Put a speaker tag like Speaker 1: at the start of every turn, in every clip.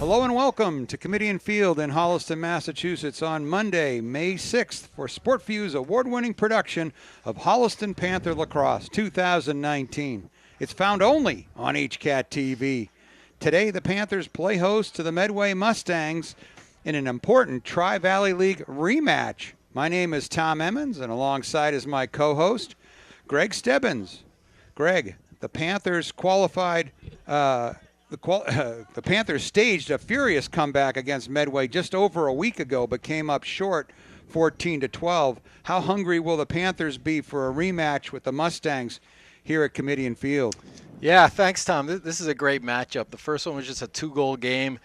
Speaker 1: Hello and welcome to Committee and Field in Holliston, Massachusetts on Monday, May 6th for SportView's award-winning production of Holliston Panther Lacrosse 2019. It's found only on HCAT TV. Today, the Panthers play host to the Medway Mustangs in an important Tri-Valley League rematch. My name is Tom Emmons, and alongside is my co-host, Greg Stebbins. Greg, the Panthers qualified... The Panthers staged a furious comeback against Medway just over a week ago, but came up short 14-12. How hungry will the Panthers be for a rematch with the Mustangs here at Committee and Field?
Speaker 2: Yeah, thanks, Tom. This is a great matchup. The first one was just a 2-goal game.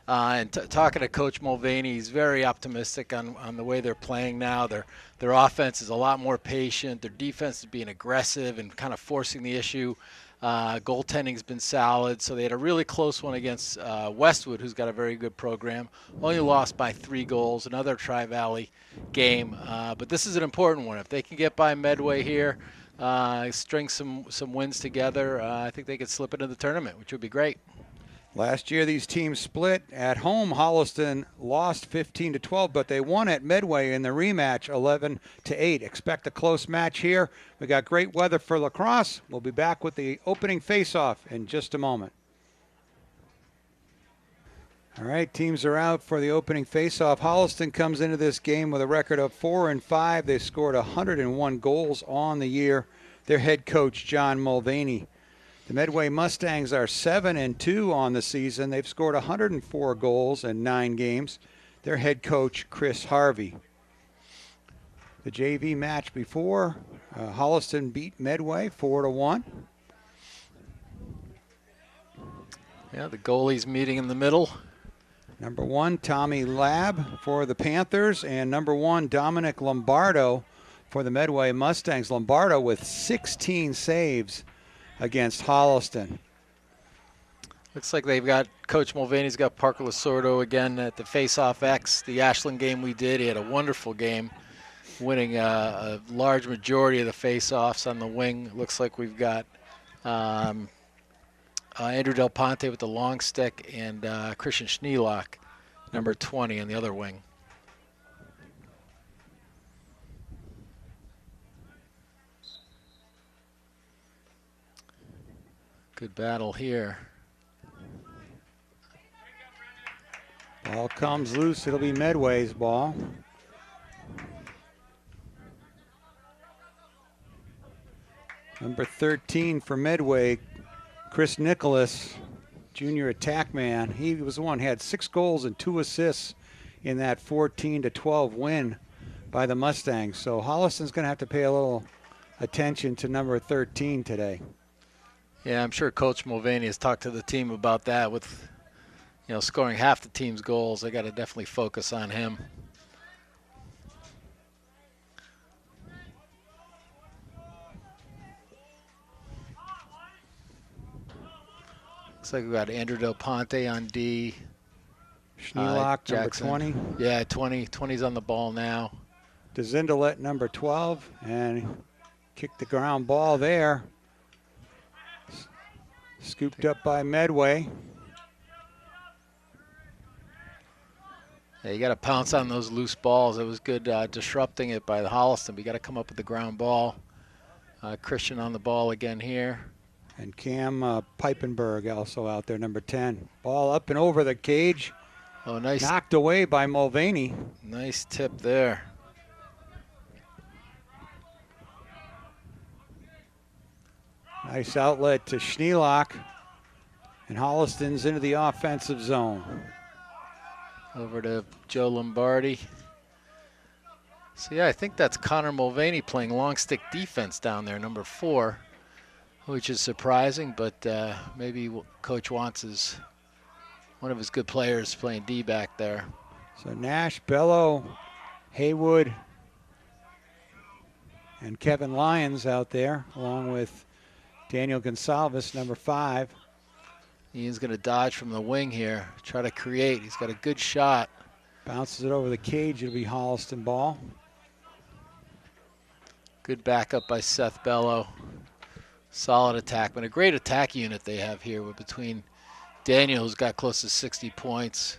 Speaker 2: And talking to Coach Mulvaney, he's very optimistic on the way they're playing now. Their offense is a lot more patient. Their defense is being aggressive and kind of forcing the issue. Goaltending's been solid, so they had a really close one against Westwood, who's got a very good program. Only lost by 3 goals, another Tri-Valley game. But this is an important one. If they can get by Medway here, string some wins together, I think they could slip into the tournament, which would be great.
Speaker 1: Last year, these teams split. At home, Holliston lost 15-12, but they won at Medway in the rematch 11-8. Expect a close match here. We got great weather for lacrosse. We'll be back with the opening face-off in just a moment. All right, teams are out for the opening face-off. Holliston comes into this game with a record of 4-5. They scored 101 goals on the year. Their head coach, John Mulvaney. The Medway Mustangs are 7-2 on the season. They've scored 104 goals in 9 games. Their head coach, Chris Harvey. The JV match before, Holliston beat Medway 4-1.
Speaker 2: Yeah, the goalies meeting in the middle.
Speaker 1: Number 1, Tommy Lab for the Panthers, and number 1, Dominic Lombardo for the Medway Mustangs. Lombardo with 16 saves against Holliston.
Speaker 2: Looks like they've got Coach Mulvaney's got Parker Lasordo again at the Face-Off X. The Ashland game we did, he had a wonderful game, winning a large majority of the face-offs on the wing. Looks like we've got Andrew Del Ponte with the long stick and Christian Schneelock, number 20, on the other wing. Good battle here.
Speaker 1: Ball comes loose. It'll be Medway's ball. Number 13 for Medway, Chris Nicholas, junior attack man. He was the one who had 6 goals and 2 assists in that 14-12 win by the Mustangs. So Holliston's going to have to pay a little attention to number 13 today.
Speaker 2: Yeah, I'm sure Coach Mulvaney has talked to the team about that with, scoring half the team's goals. They got to definitely focus on him. Looks like we got Andrew Del Ponte on D.
Speaker 1: Schneelock, number 20.
Speaker 2: Yeah, 20's on the ball now.
Speaker 1: DeZindelet, number 12, and kicked the ground ball there. Scooped up by Medway.
Speaker 2: Yeah, you got to pounce on those loose balls. It was good disrupting it by the Holliston, but you got to come up with the ground ball. Christian on the ball again here.
Speaker 1: And Cam Peipenberg also out there, number 10. Ball up and over the cage.
Speaker 2: Oh, nice.
Speaker 1: Knocked away by Mulvaney.
Speaker 2: Nice tip there.
Speaker 1: Nice outlet to Schneelock. And Holliston's into the offensive zone.
Speaker 2: Over to Joe Lombardi. So, yeah, I think that's Connor Mulvaney playing long stick defense down there, number 4, which is surprising, but maybe Coach wants one of his good players playing D back there.
Speaker 1: So Nash, Bello, Haywood, and Kevin Lyons out there, along with Daniel Gonsalves, number 5.
Speaker 2: Ian's going to dodge from the wing here, try to create. He's got a good shot.
Speaker 1: Bounces it over the cage. It'll be Holliston ball.
Speaker 2: Good backup by Seth Bello. Solid attack, but a great attack unit they have here with between Daniel's got close to 60 points.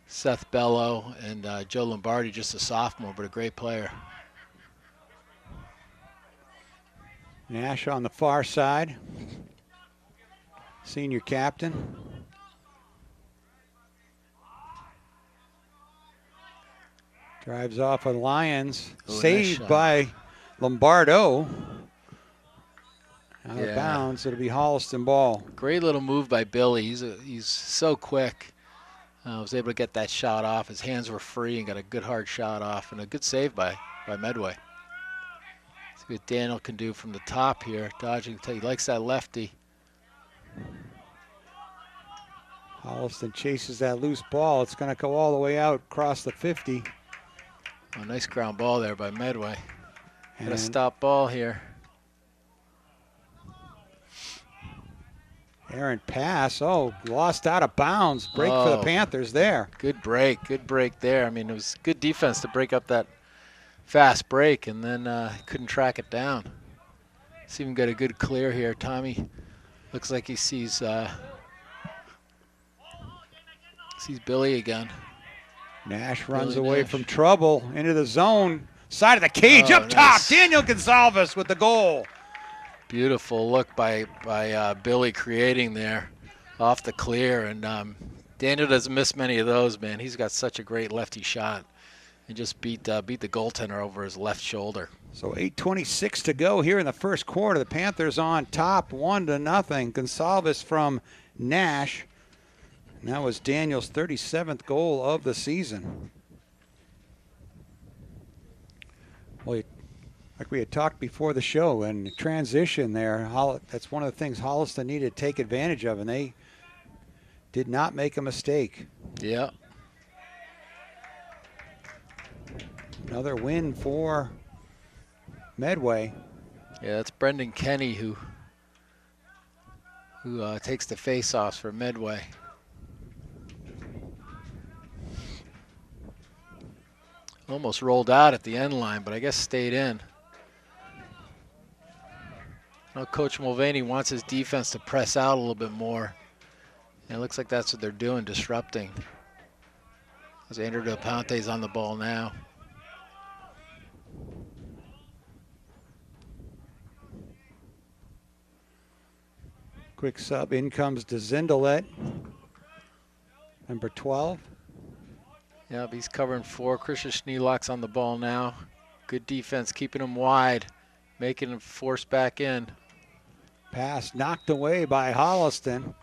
Speaker 2: Seth Bello and Joe Lombardi, just a sophomore, but a great player.
Speaker 1: Nash on the far side. Senior captain. Drives off of Lyons. Saved
Speaker 2: nice
Speaker 1: by Lombardo. Out
Speaker 2: Yeah.
Speaker 1: of bounds. It'll be Holliston ball.
Speaker 2: Great little move by Billy. He's so quick. Was able to get that shot off. His hands were free and got a good hard shot off, and a good save by Medway. See what Daniel can do from the top here. Dodging, he likes that lefty.
Speaker 1: Holliston chases that loose ball. It's going to go all the way out across the 50.
Speaker 2: Oh, nice ground ball there by Medway. Got a
Speaker 1: And
Speaker 2: stop ball here.
Speaker 1: errant pass. Oh, lost out of bounds. Break for the
Speaker 2: Oh.
Speaker 1: Panthers there.
Speaker 2: Good break there. I mean, it was good defense to break up that fast break, and then couldn't track it down. Let's even get a good clear here. Tommy looks like he sees Billy again.
Speaker 1: Nash runs
Speaker 2: Billy
Speaker 1: away
Speaker 2: Nash.
Speaker 1: from trouble into the zone. Side of the cage,
Speaker 2: Oh,
Speaker 1: up top.
Speaker 2: nice.
Speaker 1: Daniel Gonsalves with the goal.
Speaker 2: Beautiful look by Billy creating there off the clear, and Daniel doesn't miss many of those, man. He's got such a great lefty shot, and just beat the goaltender over his left shoulder.
Speaker 1: So 8:26 to go here in the first quarter. The Panthers on top, 1-0. Gonsalves from Nash. And that was Daniel's 37th goal of the season. Well, like we had talked before the show, and transition there, that's one of the things Holliston needed to take advantage of, and they did not make a mistake.
Speaker 2: Yeah.
Speaker 1: Another win for Medway.
Speaker 2: Yeah, that's Brendan Kenny who takes the face-offs for Medway. Almost rolled out at the end line, but I guess stayed in. Now Coach Mulvaney wants his defense to press out a little bit more. And it looks like that's what they're doing, disrupting. As Andrew Del Ponte's on the ball now.
Speaker 1: Quick sub, in comes DeZindelet, number 12.
Speaker 2: Yep, he's covering 4. Christian Schneelock's on the ball now. Good defense, keeping him wide, making him force back in.
Speaker 1: Pass knocked away by Holliston.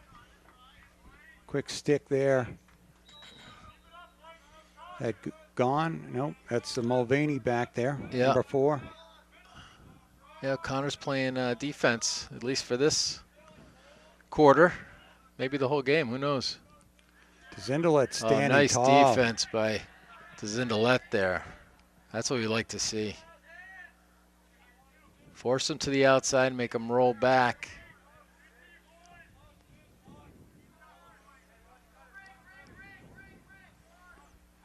Speaker 1: Quick stick there. That gone? Nope, that's the Mulvaney back there,
Speaker 2: Yeah.
Speaker 1: number 4.
Speaker 2: Yeah, Connor's playing defense, at least for this quarter. Maybe the whole game, who knows?
Speaker 1: DeZindelet standing
Speaker 2: nice
Speaker 1: tall.
Speaker 2: defense by DeZindelet there. That's what we like to see. Force him to the outside, make him roll back.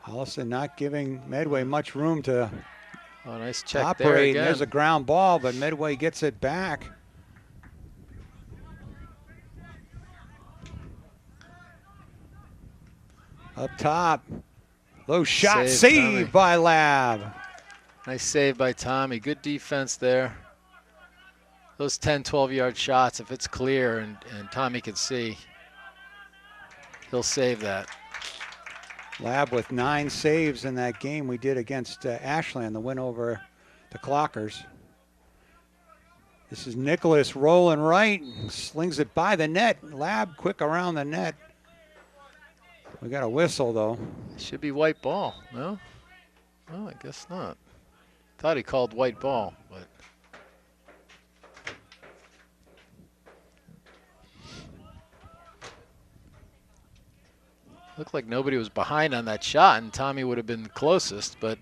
Speaker 1: Holliston not giving Medway much room to
Speaker 2: Oh, nice check there
Speaker 1: operate.
Speaker 2: again.
Speaker 1: There's a ground ball, but Medway gets it back. Up top. Low shot,
Speaker 2: Save,
Speaker 1: saved
Speaker 2: Tommy.
Speaker 1: by Lab.
Speaker 2: Nice save by Tommy. Good defense there. Those 10, 12-yard shots, if it's clear and Tommy can see, he'll save that.
Speaker 1: Lab with 9 saves in that game we did against Ashland, the win over the Clockers. This is Nicholas rolling right, slings it by the net. Lab quick around the net. We got a whistle though.
Speaker 2: Should be white ball, no? Oh, I guess not. Thought he called white ball, but. Looked like nobody was behind on that shot, and Tommy would have been the closest, but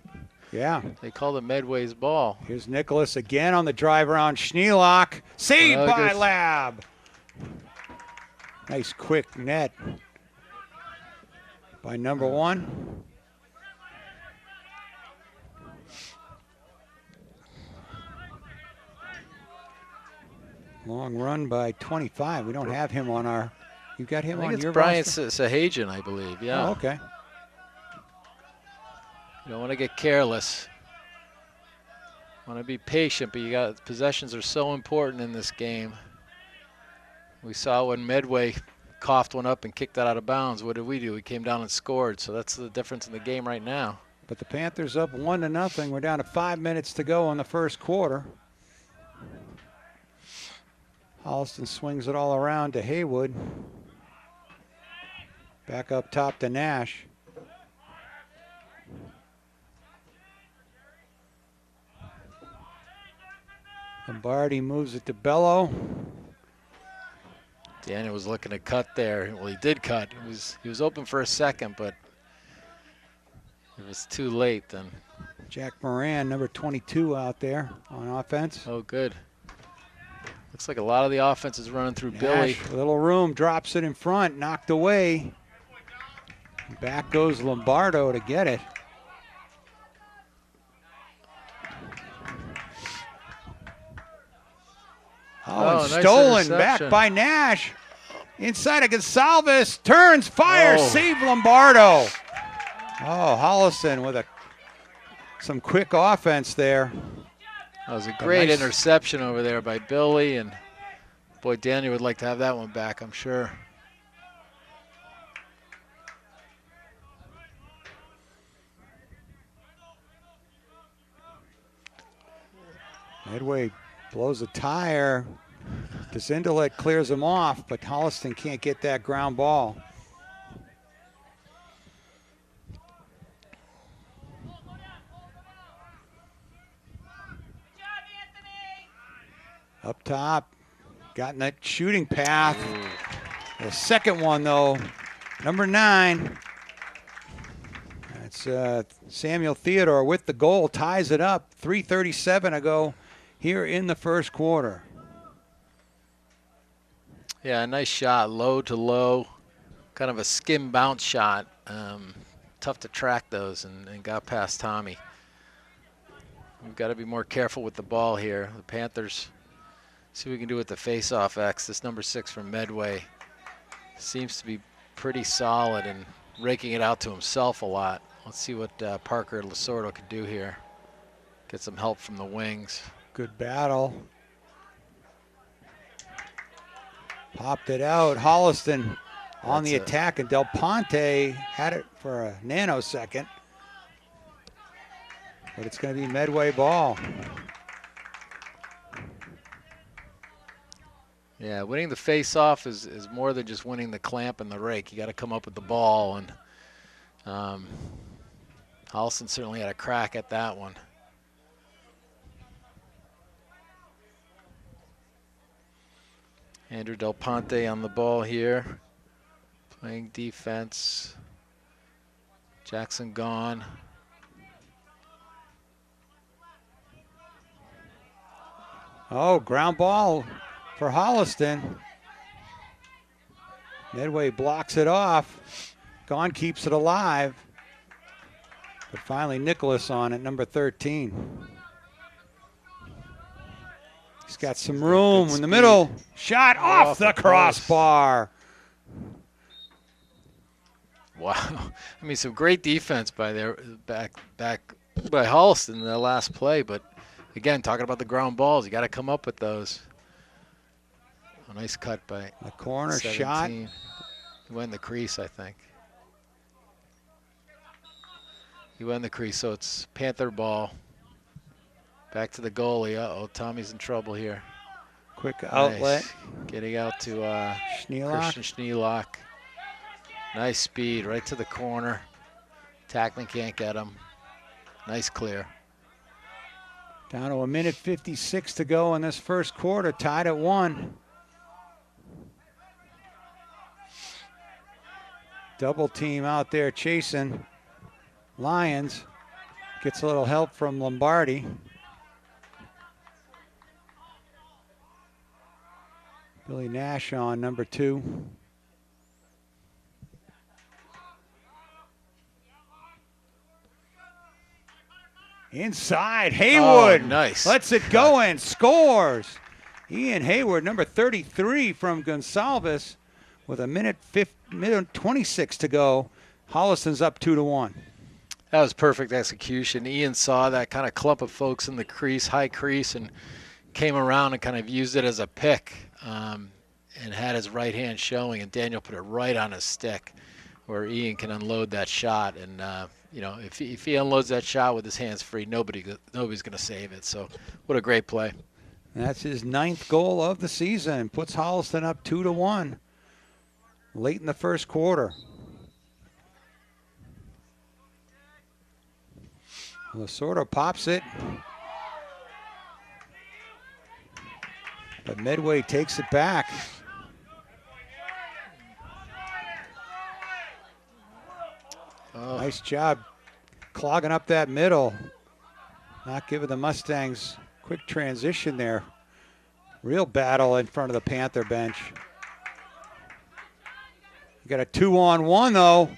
Speaker 1: Yeah.
Speaker 2: they called it Medway's ball.
Speaker 1: Here's Nicholas again on the drive around Schneelock. Saved
Speaker 2: Oh,
Speaker 1: by
Speaker 2: good.
Speaker 1: Lab. Nice quick net by number 1. Long run by 25. We don't have him on our You got him
Speaker 2: I think
Speaker 1: on
Speaker 2: it's
Speaker 1: your
Speaker 2: Brian
Speaker 1: roster?
Speaker 2: Sahajian, I believe. Yeah.
Speaker 1: Oh, okay.
Speaker 2: You don't want to get careless. Want to be patient, but possessions are so important in this game. We saw when Medway coughed one up and kicked that out of bounds. What did we do? We came down and scored. So that's the difference in the game right now.
Speaker 1: But the Panthers up 1-0. We're down to 5 minutes to go in the first quarter. Holliston swings it all around to Haywood. Back up top to Nash. Lombardi moves it to Bello.
Speaker 2: Daniel was looking to cut there. Well, he did cut. He was open for a second, but it was too late then.
Speaker 1: Jack Moran, number 22 out there on offense.
Speaker 2: Oh, good. Looks like a lot of the offense is running through
Speaker 1: Nash,
Speaker 2: Billy.
Speaker 1: a little room, drops it in front, knocked away. Back goes Lombardo to get it. Oh, and
Speaker 2: nice
Speaker 1: stolen back
Speaker 2: interception.
Speaker 1: by Nash. Inside of Gonsalves, turns, fires,
Speaker 2: Oh.
Speaker 1: save Lombardo. Oh, Holliston with some quick offense there.
Speaker 2: That was a great
Speaker 1: nice
Speaker 2: interception over there by Billy, and boy, Daniel would like to have that one back, I'm sure.
Speaker 1: Medway blows a tire. DeZindelet clears him off, but Holliston can't get that ground ball. Up top, got in that shooting path. The second one, though, number 9. That's Samuel Theodore with the goal, ties it up. 3:37 to go here in the first quarter.
Speaker 2: Yeah, nice shot, low to low, kind of a skim bounce shot. Tough to track those, and got past Tommy. We've got to be more careful with the ball here. The Panthers, see what we can do with the face-off X. This number 6 from Medway seems to be pretty solid and raking it out to himself a lot. Let's see what Parker Lasordo can do here. Get some help from the wings.
Speaker 1: Good battle. Popped it out. Holliston on the attack, and Del Ponte had it for a nanosecond. But it's going to be Medway ball.
Speaker 2: Yeah, winning the face-off is more than just winning the clamp and the rake. You got to come up with the ball, and Holliston certainly had a crack at that one. Andrew Del Ponte on the ball here, playing defense. Jackson gone.
Speaker 1: Oh, ground ball for Holliston. Medway blocks it off. Gone keeps it alive. But finally Nicholas on at number 13. He's got some room in the middle. Shot off the crossbar.
Speaker 2: Wow. I mean, some great defense by back by Holliston in that last play, but again, talking about the ground balls, you got to come up with those. A nice cut by
Speaker 1: the corner
Speaker 2: 17.
Speaker 1: shot.
Speaker 2: He went in the crease, I think. He went in the crease, so it's Panther ball. Back to the goalie. Uh-oh, Tommy's in trouble here.
Speaker 1: Quick outlet.
Speaker 2: Nice. Getting out to
Speaker 1: Schneelock.
Speaker 2: Christian Schneelock. Nice speed right to the corner. Tackling can't get him. Nice clear.
Speaker 1: Down to 1:56 to go in this first quarter, tied at 1. Double team out there chasing Lions. Gets a little help from Lombardi. Billy Nash on number 2. Inside, Haywood.
Speaker 2: Oh, nice.
Speaker 1: Lets it go and scores. Ian Hayward, number 33 from Gonsalves, with a minute 26 to go. Holliston's up 2-1.
Speaker 2: That was perfect execution. Ian saw that kind of clump of folks in the crease, high crease, and came around and kind of used it as a pick and had his right hand showing, and Daniel put it right on his stick where Ian can unload that shot. And, if he unloads that shot with his hands free, nobody's going to save it. So what a great play.
Speaker 1: That's his 9th goal of the season. Puts Holliston up 2-1 late in the first quarter. Lasorda pops it. But Medway takes it back.
Speaker 2: Oh.
Speaker 1: Nice job clogging up that middle. Not giving the Mustangs quick transition there. Real battle in front of the Panther bench. You got a 2-on-1 though.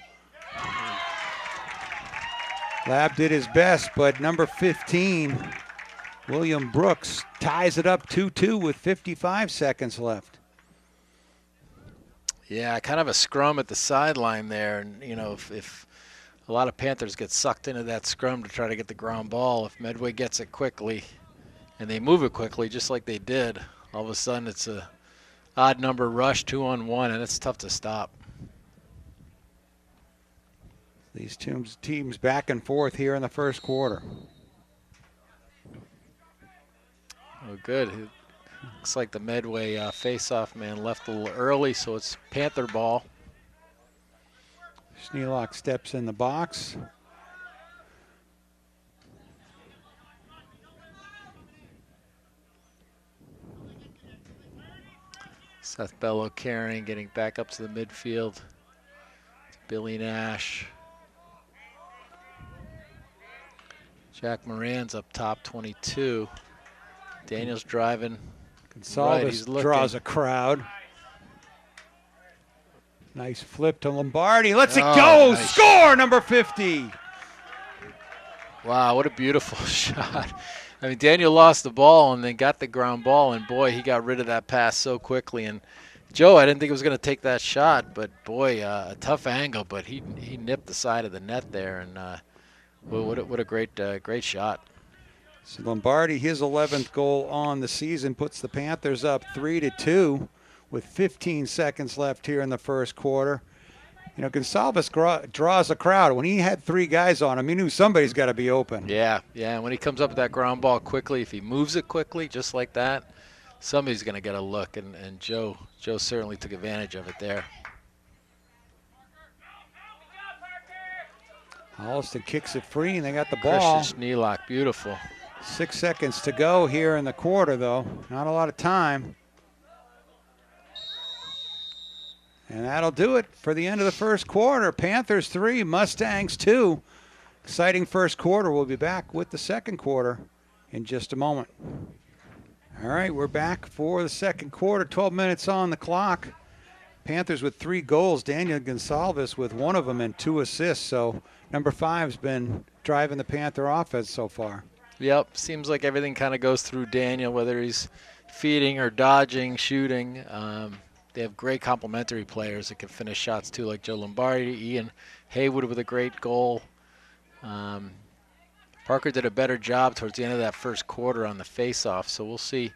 Speaker 1: Lab did his best, but number 15, William Brooks, ties it up 2-2 with 55 seconds left.
Speaker 2: Yeah, kind of a scrum at the sideline there. And, if a lot of Panthers get sucked into that scrum to try to get the ground ball, if Medway gets it quickly and they move it quickly just like they did, all of a sudden it's a odd number rush, 2-on-1, and it's tough to stop.
Speaker 1: These teams back and forth here in the first quarter.
Speaker 2: Oh, good. It looks like the Medway face-off man left a little early, so it's Panther ball.
Speaker 1: Schneelock steps in the box.
Speaker 2: Seth Bellow carrying, getting back up to the midfield. Billy Nash. Jack Moran's up top, 22. Daniel's driving.
Speaker 1: Gonsalves draws a crowd. Nice flip to Lombardi. Lets it go.
Speaker 2: Nice.
Speaker 1: Score, number 50.
Speaker 2: Wow, what a beautiful shot. I mean, Daniel lost the ball and then got the ground ball, and boy, he got rid of that pass so quickly. And Joe, I didn't think he was going to take that shot, but boy, a tough angle, but he nipped the side of the net there, and what a great shot.
Speaker 1: So Lombardi, his 11th goal on the season, puts the Panthers up 3-2 with 15 seconds left here in the first quarter. Gonsalves draws a crowd. When he had 3 guys on him, he knew somebody's got to be open.
Speaker 2: Yeah, and when he comes up with that ground ball quickly, if he moves it quickly, just like that, somebody's going to get a look, and Joe certainly took advantage of it there.
Speaker 1: Holliston kicks it free, and they got the ball.
Speaker 2: Christian Schneelock, beautiful.
Speaker 1: 6 seconds to go here in the quarter, though. Not a lot of time. And that'll do it for the end of the first quarter. Panthers 3, Mustangs 2. Exciting first quarter. We'll be back with the second quarter in just a moment. All right, we're back for the second quarter. 12 minutes on the clock. Panthers with 3 goals. Daniel Gonsalves with 1 of them and 2 assists. So number 5's been driving the Panther offense so far.
Speaker 2: Yep, seems like everything kind of goes through Daniel, whether he's feeding or dodging, shooting. They have great complementary players that can finish shots too, like Joe Lombardi, Ian Haywood with a great goal. Parker did a better job towards the end of that first quarter on the face-off, so we'll see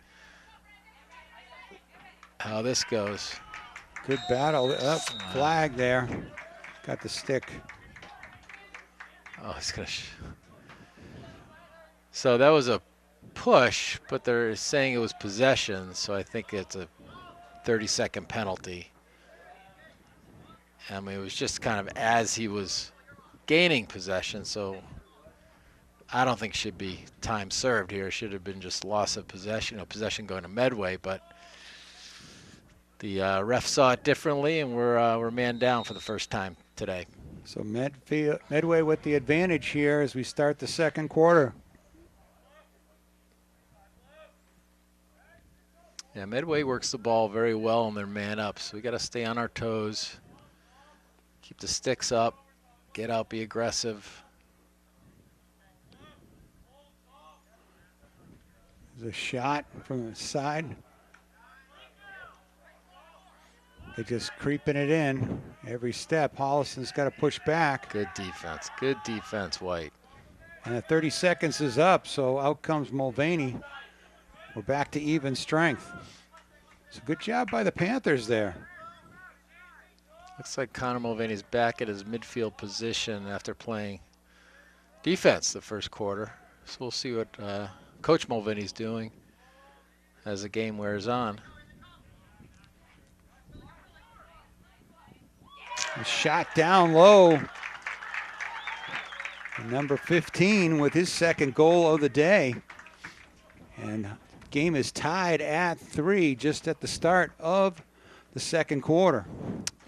Speaker 2: how this goes.
Speaker 1: Good battle. Flag there. Got the stick.
Speaker 2: Oh, he's going to... So that was a push, but they're saying it was possession, so I think it's a 30-second penalty. I mean, it was just kind of as he was gaining possession, so I don't think should be time served here. It should have been just loss of possession, possession going to Medway, but the ref saw it differently, and we're man down for the first time today.
Speaker 1: So Medway with the advantage here as we start the second quarter.
Speaker 2: Yeah, Medway works the ball very well on their man up, so we got to stay on our toes, keep the sticks up, get out, be aggressive.
Speaker 1: There's a shot from the side. They're just creeping it in every step. Holliston's got to push back.
Speaker 2: Good defense. Good defense, White.
Speaker 1: And the 30 seconds is up, so out comes Mulvaney. We're back to even strength. It's a good job by the Panthers there.
Speaker 2: Looks like Connor Mulvaney's back at his midfield position after playing defense the first quarter. So we'll see what Coach Mulvaney's doing as the game wears on.
Speaker 1: A shot down low. Number 15 with his second goal of the day. And game is tied at 3 just at the start of the second quarter.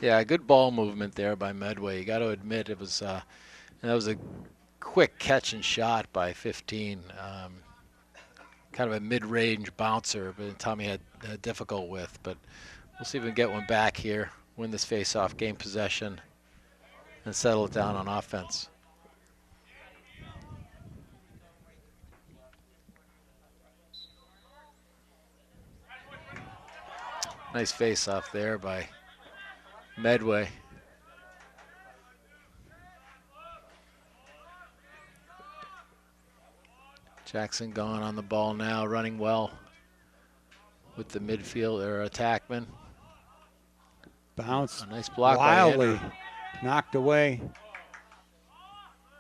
Speaker 2: Yeah, good ball movement there by Medway. You got to admit it was that was a quick catch and shot by 15. Kind of a mid-range bouncer, but Tommy had difficult with. But we'll see if we can get one back here, win this face-off, gain possession, and settle it down on offense. Nice face-off there by Medway. Jackson gone on the ball now, running well with the midfield or attackman.
Speaker 1: Bounce.
Speaker 2: A nice block
Speaker 1: wildly
Speaker 2: by
Speaker 1: knocked away.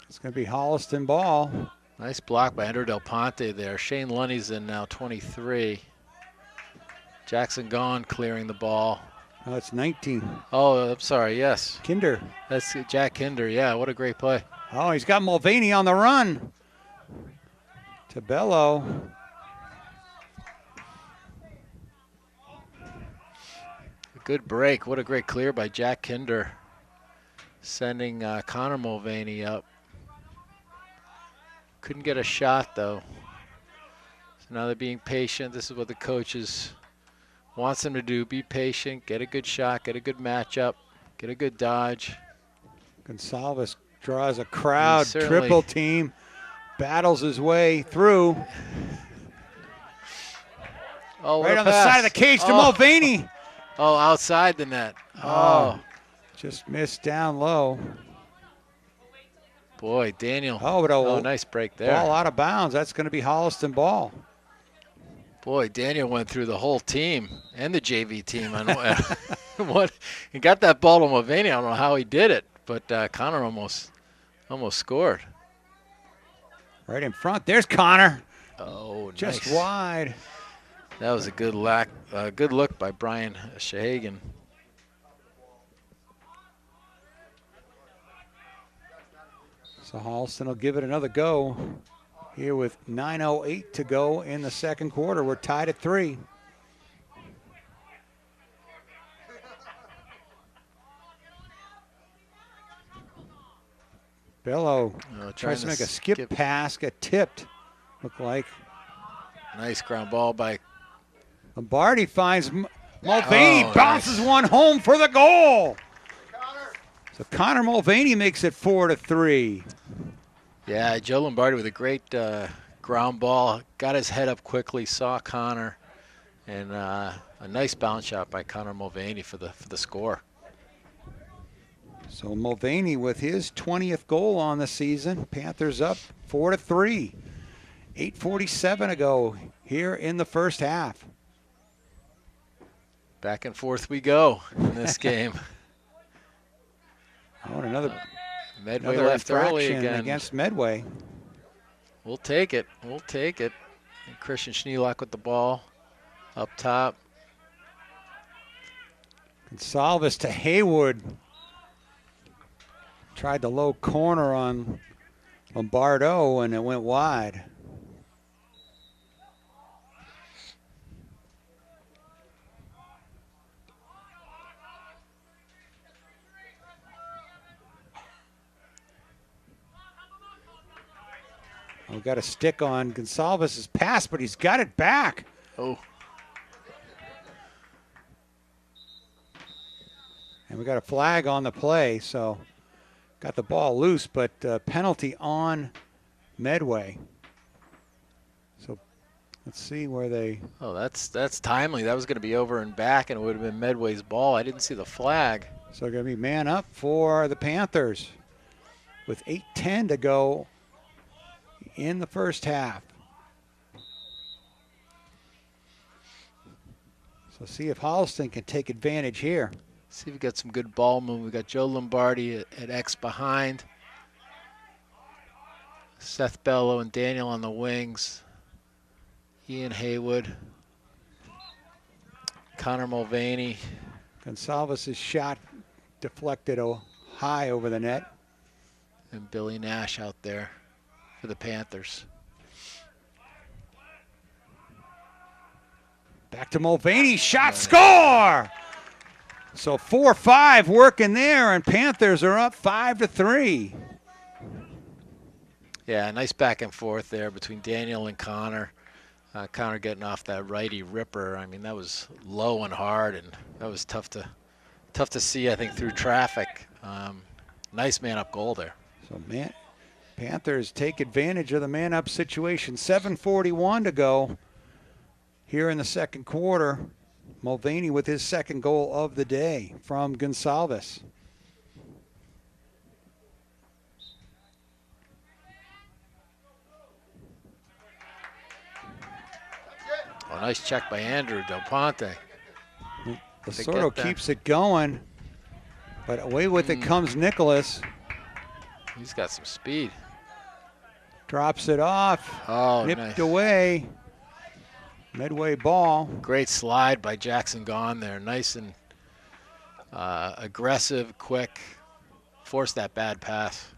Speaker 1: It's going to be Holliston ball.
Speaker 2: Nice block by Ender Del Ponte there. Shane Lunny's in now, 23. Jackson gone, clearing the ball.
Speaker 1: Oh, it's 19.
Speaker 2: Oh, I'm sorry, yes.
Speaker 1: Kinder.
Speaker 2: That's Jack Kinder, yeah, what a great play.
Speaker 1: Oh, he's got Mulvaney on the run. Tabello.
Speaker 2: A good break, what a great clear by Jack Kinder. Sending Connor Mulvaney up. Couldn't get a shot though. So now they're being patient. This is what the coaches wants them to do. Be patient, get a good shot, get a good matchup, get a good dodge.
Speaker 1: Gonsalves draws a crowd,
Speaker 2: certainly
Speaker 1: triple team, battles his way through.
Speaker 2: Oh,
Speaker 1: right on the side of the cage to Mulvaney.
Speaker 2: Oh, outside the net.
Speaker 1: Oh, just missed down low.
Speaker 2: Boy, Daniel.
Speaker 1: Oh, but
Speaker 2: nice break there.
Speaker 1: Ball out of bounds. That's going to be Holliston ball.
Speaker 2: Boy, Daniel went through the whole team and the JV team on what he got that ball to Mulvaney. I don't know how he did it, but Connor almost scored.
Speaker 1: Right in front. There's Connor.
Speaker 2: Oh,
Speaker 1: just
Speaker 2: nice.
Speaker 1: wide.
Speaker 2: That was a good look by Brian Shahagan.
Speaker 1: So Holliston will give it another go here with 9:08 to go in the second quarter. We're tied at 3. Bello tries to make a skip pass, get tipped, look like.
Speaker 2: Nice ground ball by
Speaker 1: Lombardi finds Mulvaney, bounces one home for the goal. So Connor Mulvaney makes it 4-3.
Speaker 2: Yeah, Joe Lombardi with a great ground ball, got his head up quickly, saw Connor, and a nice bounce shot by Connor Mulvaney for the score.
Speaker 1: So Mulvaney with his 20th goal on the season. Panthers up 4-3. 8:47 to go here in the first half.
Speaker 2: Back and forth we go in this game.
Speaker 1: Oh, another
Speaker 2: Medway left early again
Speaker 1: against Medway.
Speaker 2: We'll take it. We'll take it. And Christian Schneelock with the ball up top.
Speaker 1: Gonsalves to Haywood. Tried the low corner on Lombardo, and it went wide. We've got a stick on Gonsalves' pass, but he's got it back.
Speaker 2: Oh.
Speaker 1: And we got a flag on the play, so got the ball loose, but penalty on Medway. So Let's see where they.
Speaker 2: Oh, that's timely. That was going to be over and back, and it would have been Medway's ball. I didn't see the flag.
Speaker 1: So going to be man up for the Panthers with 8:10 to go in the first half. So see if Holliston can take advantage here.
Speaker 2: See if we got some good ball movement. We got Joe Lombardi at X behind. Seth Bello and Daniel on the wings. Ian Haywood. Connor Mulvaney.
Speaker 1: Gonsalves' shot deflected high over the net.
Speaker 2: And Billy Nash out there for the Panthers.
Speaker 1: Back to Mulvaney, shot, score! So 4-5 working there, and Panthers are up 5-3.
Speaker 2: Yeah, nice back and forth there between Daniel and Connor. Connor getting off that righty ripper. I mean, that was low and hard, and that was tough to see, I think, through traffic. Nice man-up goal there.
Speaker 1: So Panthers take advantage of the man-up situation. 7:41 to go here in the second quarter. Mulvaney with his second goal of the day from Gonsalves.
Speaker 2: Oh, nice check by Andrew Del Ponte.
Speaker 1: Lasordo keeps it going, but away with it comes Nicholas.
Speaker 2: He's got some speed.
Speaker 1: Drops it off.
Speaker 2: Oh,
Speaker 1: nipped
Speaker 2: nice.
Speaker 1: away. Medway ball.
Speaker 2: Great slide by Jackson Gone there. Nice and aggressive, quick. Forced that bad pass.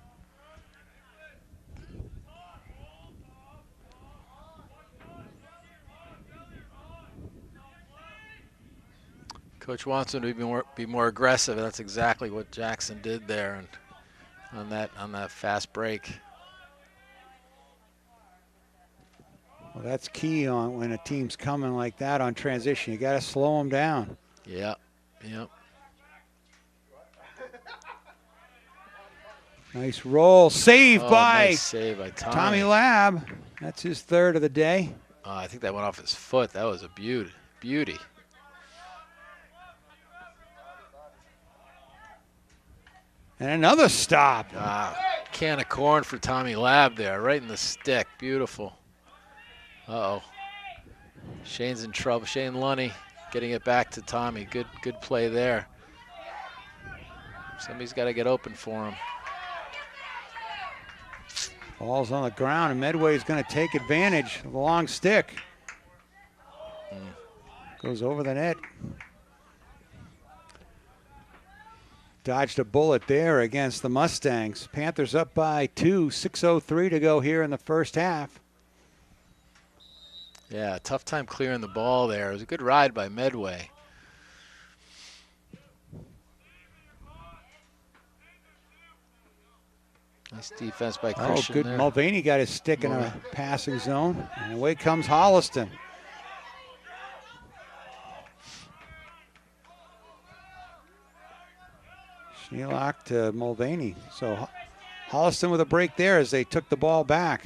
Speaker 2: Coach wants him to be more aggressive. That's exactly what Jackson did there, and on that fast break.
Speaker 1: Well, that's key on when a team's coming like that on transition. You got to slow them down.
Speaker 2: Yep.
Speaker 1: Nice roll, save by
Speaker 2: nice save by
Speaker 1: Tommy Lab. That's his third of the day.
Speaker 2: I think that went off his foot. That was a beauty.
Speaker 1: And another stop.
Speaker 2: Can of corn for Tommy Lab there, right in the stick. Beautiful. Uh-oh. Shane's in trouble. Shane Lunny getting it back to Tommy. Good play there. Somebody's got to get open for him.
Speaker 1: Ball's on the ground, and Medway's going to take advantage of the long stick. Goes over the net. Dodged a bullet there against the Mustangs. Panthers up by 2, 6:03 to go here in the first half.
Speaker 2: Yeah, tough time clearing the ball there. It was a good ride by Medway. Nice defense by Christian.
Speaker 1: Good.
Speaker 2: There.
Speaker 1: Mulvaney got his stick in a passing zone, and away comes Holliston. Schneelock to Mulvaney. So Holliston with a break there as they took the ball back.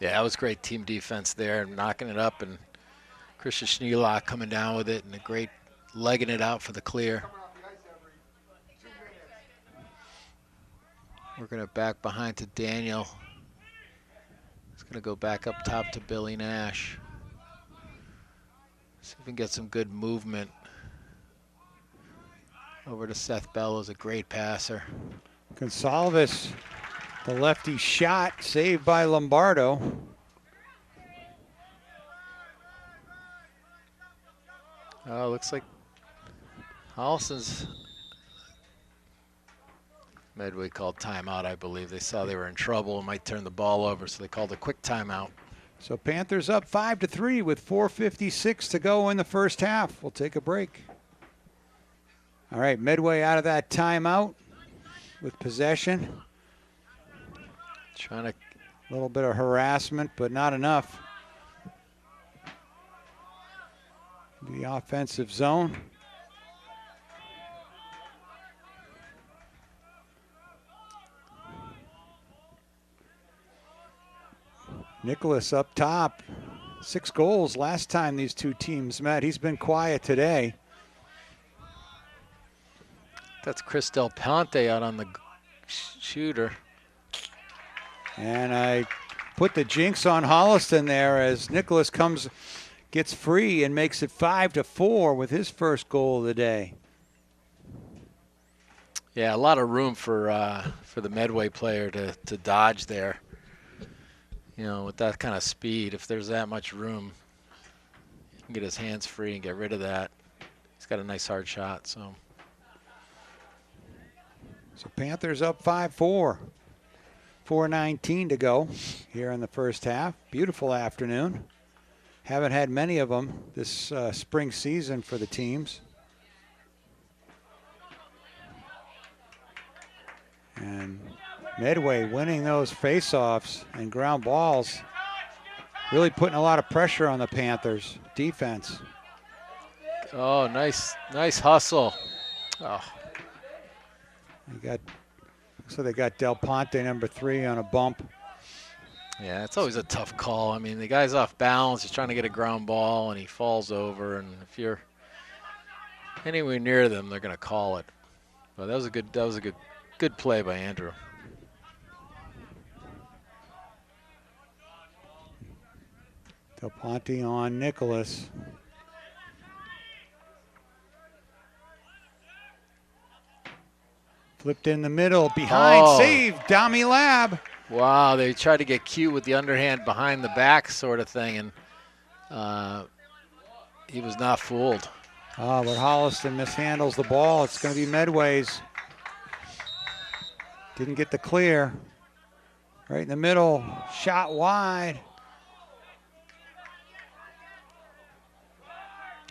Speaker 2: Yeah, that was great team defense there, knocking it up, and Christian Schneelock coming down with it, and a great legging it out for the clear. Working it back behind to Daniel. It's going to go back up top to Billy Nash. See if we can get some good movement. Over to Seth Bellows, a great passer.
Speaker 1: Gonsalves, the lefty shot, saved by Lombardo.
Speaker 2: Oh, looks like Holliston's Medway called timeout, I believe. They saw they were in trouble and might turn the ball over, so they called a quick timeout.
Speaker 1: So Panthers up 5-3 with 4:56 to go in the first half. We'll take a break. All right, Medway out of that timeout with possession.
Speaker 2: Trying to.
Speaker 1: A little bit of harassment, but not enough. The offensive zone. Nicholas up top. 6 goals last time these two teams met. He's been quiet today.
Speaker 2: That's Chris Del Ponte out on the shooter.
Speaker 1: And I put the jinx on Holliston there as Nicholas gets free and makes it 5-4 with his first goal of the day.
Speaker 2: Yeah, a lot of room for the Medway player to dodge there. You know, with that kind of speed, if there's that much room, he can get his hands free and get rid of that. He's got a nice hard shot, so.
Speaker 1: So Panthers up 5-4. 4:19 to go here in the first half. Beautiful afternoon. Haven't had many of them this spring season for the teams. And Medway winning those face-offs and ground balls, really putting a lot of pressure on the Panthers defense.
Speaker 2: Oh, nice hustle. Oh.
Speaker 1: So they got Del Ponte, number 3, on a bump.
Speaker 2: Yeah, it's always a tough call. I mean, the guy's off balance. He's trying to get a ground ball, and he falls over. And if you're anywhere near them, they're going to call it. But that was a good play by Andrew.
Speaker 1: Del Ponte on Nicholas. Flipped in the middle, behind, save, Dami Lab.
Speaker 2: Wow, they tried to get cute with the underhand behind the back sort of thing, and he was not fooled.
Speaker 1: Oh, but Holliston mishandles the ball. It's going to be Medway's. Didn't get the clear. Right in the middle, shot wide.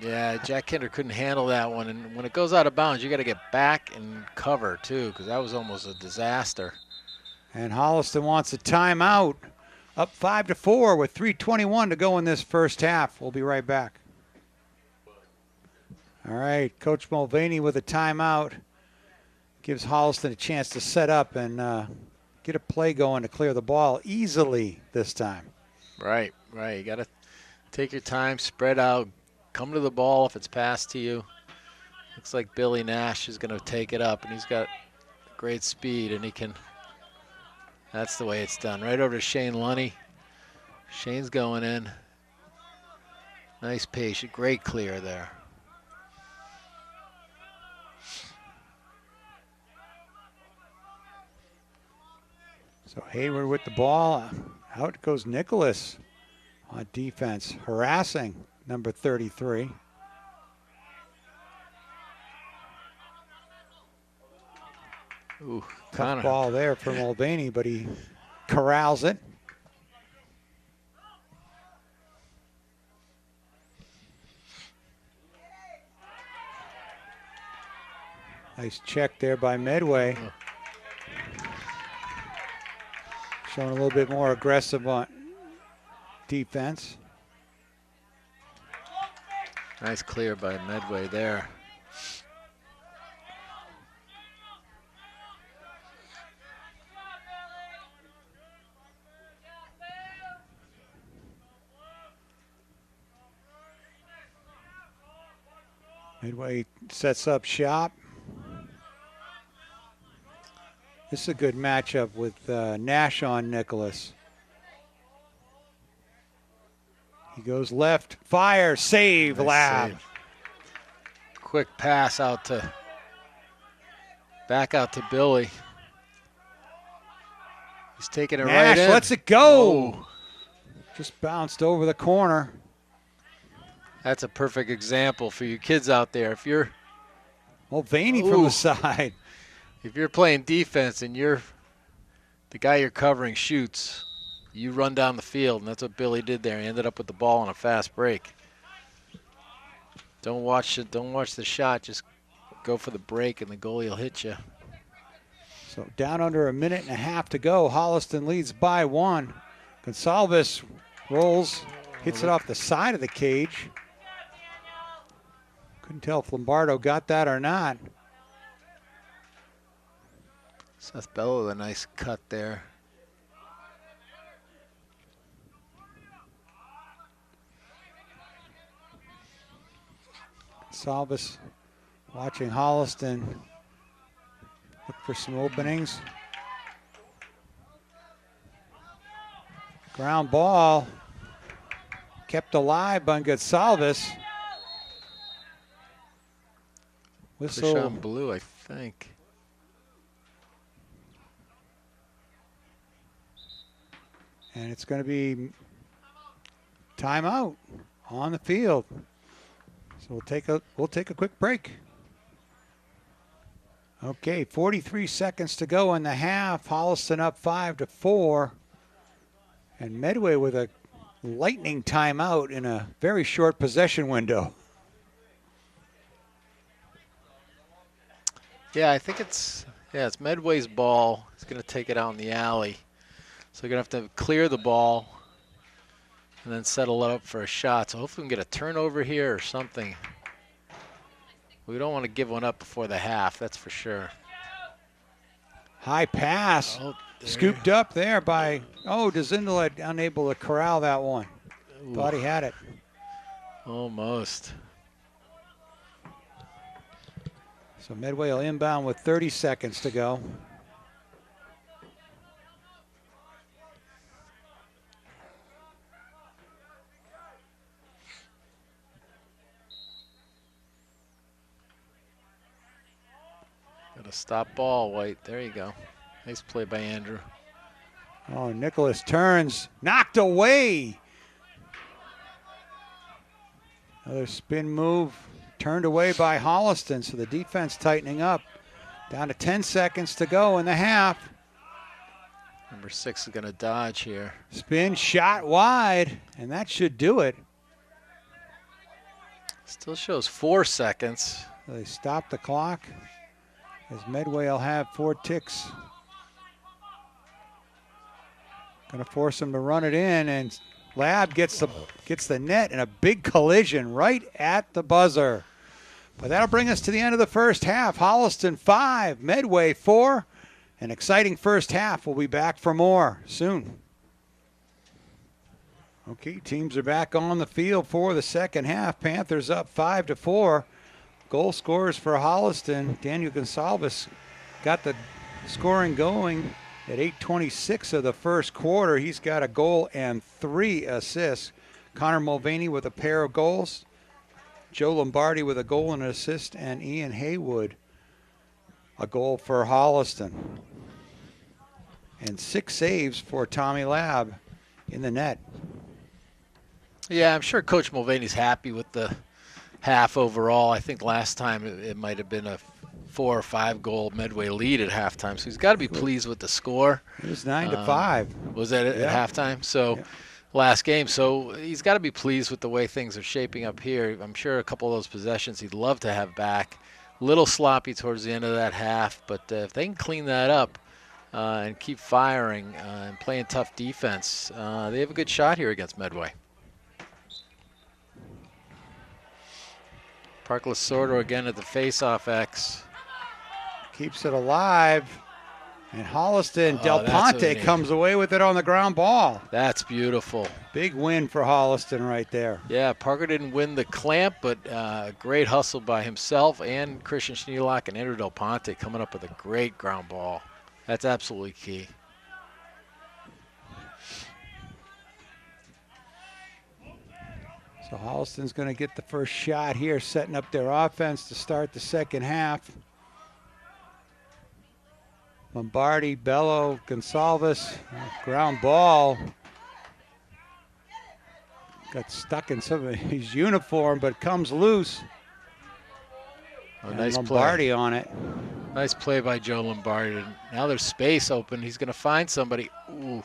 Speaker 2: Yeah, Jack Kinder couldn't handle that one, and when it goes out of bounds, you got to get back and cover too, because that was almost a disaster.
Speaker 1: And Holliston wants a timeout. Up 5-4 with 3:21 to go in this first half. We'll be right back. All right, Coach Mulvaney with a timeout. Gives Holliston a chance to set up and get a play going to clear the ball easily this time.
Speaker 2: Right. You got to take your time, spread out, come to the ball if it's passed to you. Looks like Billy Nash is going to take it up, and he's got great speed, and he can. That's the way it's done. Right over to Shane Lunny. Shane's going in. Nice patient, great clear there.
Speaker 1: So Hayward with the ball. Out goes Nicholas on defense, harassing number 33.
Speaker 2: Ooh,
Speaker 1: tough ball there for Mulvaney, but he corrals it. Nice check there by Medway. Showing a little bit more aggressive on defense.
Speaker 2: Nice clear by Medway there.
Speaker 1: Medway sets up shop. This is a good matchup with Nash on Nicholas. He goes left, fire, save,
Speaker 2: Nice
Speaker 1: Lab.
Speaker 2: save. Quick pass back out to Billy. He's taking it
Speaker 1: Nash
Speaker 2: right in.
Speaker 1: lets it go.
Speaker 2: Oh.
Speaker 1: Just bounced over the corner.
Speaker 2: That's a perfect example for you kids out there. If you're
Speaker 1: Mulvaney from the side.
Speaker 2: If you're playing defense and the guy you're covering shoots, you run down the field, and that's what Billy did there. He ended up with the ball on a fast break. Don't watch the shot. Just go for the break, and the goalie will hit you.
Speaker 1: So down under a minute and a half to go. Holliston leads by 1. Gonsalves rolls, hits it off the side of the cage. Couldn't tell if Lombardo got that or not.
Speaker 2: Seth Bello with a nice cut there.
Speaker 1: Gonsalves watching Holliston look for some openings. Ground ball kept alive by Gonsalves. Whistle.
Speaker 2: Push on blue, I think.
Speaker 1: And it's going to be timeout on the field. So we'll take a quick break. Okay, 43 seconds to go in the half. Holliston up 5-4. And Medway with a lightning timeout in a very short possession window.
Speaker 2: Yeah, I think it's Medway's ball. He's going to take it out in the alley. So they're going to have to clear the ball and then settle it up for a shot. So hopefully we can get a turnover here or something. We don't want to give one up before the half, that's for sure.
Speaker 1: High pass. Scooped up there by, DeZindel unable to corral that one. Ooh. Thought he had it.
Speaker 2: Almost.
Speaker 1: So Medway will inbound with 30 seconds to go.
Speaker 2: Got a stop ball, White. There you go. Nice play by Andrew.
Speaker 1: Oh, Nicholas turns, knocked away. Another spin move, turned away by Holliston, so the defense tightening up. Down to 10 seconds to go in the half.
Speaker 2: Number 6 is going to dodge here.
Speaker 1: Spin shot wide, and that should do it.
Speaker 2: Still shows 4 seconds.
Speaker 1: So they stop the clock as Medway will have 4 ticks. Going to force him to run it in, and Lab gets the net in a big collision right at the buzzer. But that'll bring us to the end of the first half. Holliston 5, Medway 4. An exciting first half. We'll be back for more soon. Okay, teams are back on the field for the second half. Panthers up 5-4. Goal scorers for Holliston. Daniel Gonsalves got the scoring going at 8:26 of the first quarter. He's got a goal and 3 assists. Connor Mulvaney with a pair of goals. Joe Lombardi with a goal and an assist. And Ian Haywood a goal for Holliston. And 6 saves for Tommy Lab in the net.
Speaker 2: Yeah, I'm sure Coach Mulvaney's happy with the half overall. I think last time it might have been a 4 or 5 goal Medway lead at halftime, so he's got to be pleased with the score.
Speaker 1: It was 9-5.
Speaker 2: Was that it at halftime? So last game, so he's got to be pleased with the way things are shaping up here. I'm sure a couple of those possessions he'd love to have back. A little sloppy towards the end of that half, but if they can clean that up and keep firing and playing tough defense, they have a good shot here against Medway. Park Lasordo again at the face-off X.
Speaker 1: Keeps it alive. And Holliston, Del Ponte comes away with it on the ground ball.
Speaker 2: That's beautiful.
Speaker 1: Big win for Holliston right there.
Speaker 2: Yeah, Parker didn't win the clamp, but great hustle by himself and Christian Schneelock and Andrew Del Ponte coming up with a great ground ball. That's absolutely key.
Speaker 1: So Holliston's going to get the first shot here, setting up their offense to start the second half. Lombardi, Bello, Gonsalves, ground ball. Got stuck in some of his uniform, but comes loose.
Speaker 2: Oh, nice
Speaker 1: Lombardi
Speaker 2: play
Speaker 1: on it.
Speaker 2: Nice play by Joe Lombardi. Now there's space open. He's going to find somebody. Ooh.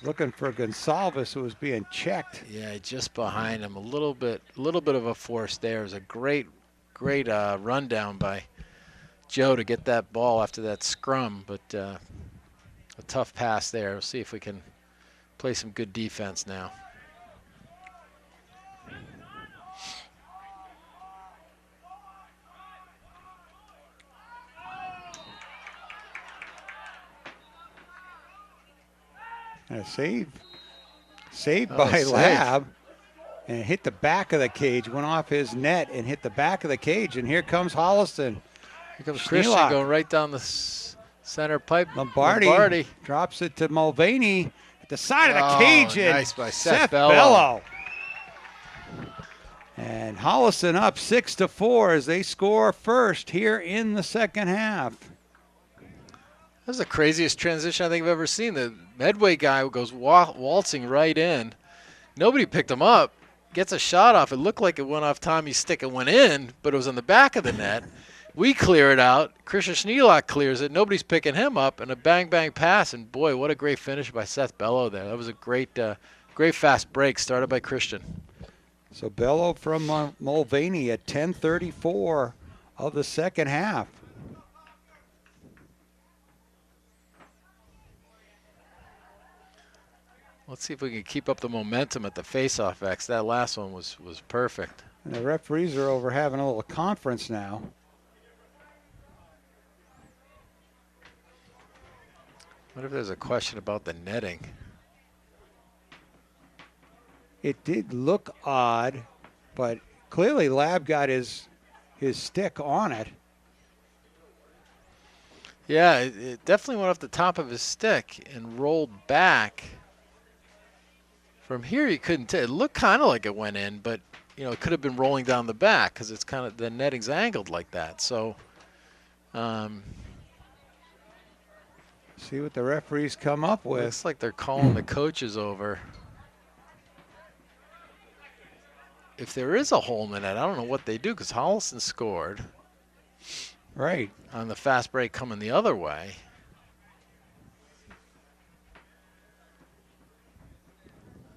Speaker 1: Looking for Gonsalves, who was being checked.
Speaker 2: Yeah, just behind him. A little bit of a force there. It was a great rundown by Joe to get that ball after that scrum, but a tough pass there. We'll see if we can play some good defense now.
Speaker 1: And a save by Lab. and it hit the back of the cage, went off his net and hit the back of the cage. And here comes Holliston.
Speaker 2: Here comes Christian going right down the center pipe.
Speaker 1: Lombardi drops it to Mulvaney at the side of the cage. And
Speaker 2: nice by Seth Bello.
Speaker 1: Bello. And Holliston up 6-4 as they score first here in the second half.
Speaker 2: That was the craziest transition I think I've ever seen. The Medway guy goes waltzing right in. Nobody picked him up. Gets a shot off. It looked like it went off Tommy's stick and went in, but it was on the back of the net. We clear it out. Christian Schneelock clears it. Nobody's picking him up, and a bang-bang pass. And, boy, what a great finish by Seth Bello there. That was a great fast break started by Christian.
Speaker 1: So Bello from Mulvaney at 10:34 of the second half.
Speaker 2: Let's see if we can keep up the momentum at the face-off X. That last one was perfect.
Speaker 1: And the referees are over having a little conference now.
Speaker 2: What if there's a question about the netting?
Speaker 1: It did look odd, but clearly Lab got his stick on it.
Speaker 2: Yeah, it definitely went off the top of his stick and rolled back. From here, you couldn't tell. It looked kind of like it went in, but it could have been rolling down the back because it's kind of the netting's angled like that. So,
Speaker 1: see what the referees come up with.
Speaker 2: Looks like they're calling the coaches over. If there is a hole in the net, I don't know what they do because Holliston scored.
Speaker 1: Right.
Speaker 2: On the fast break coming the other way.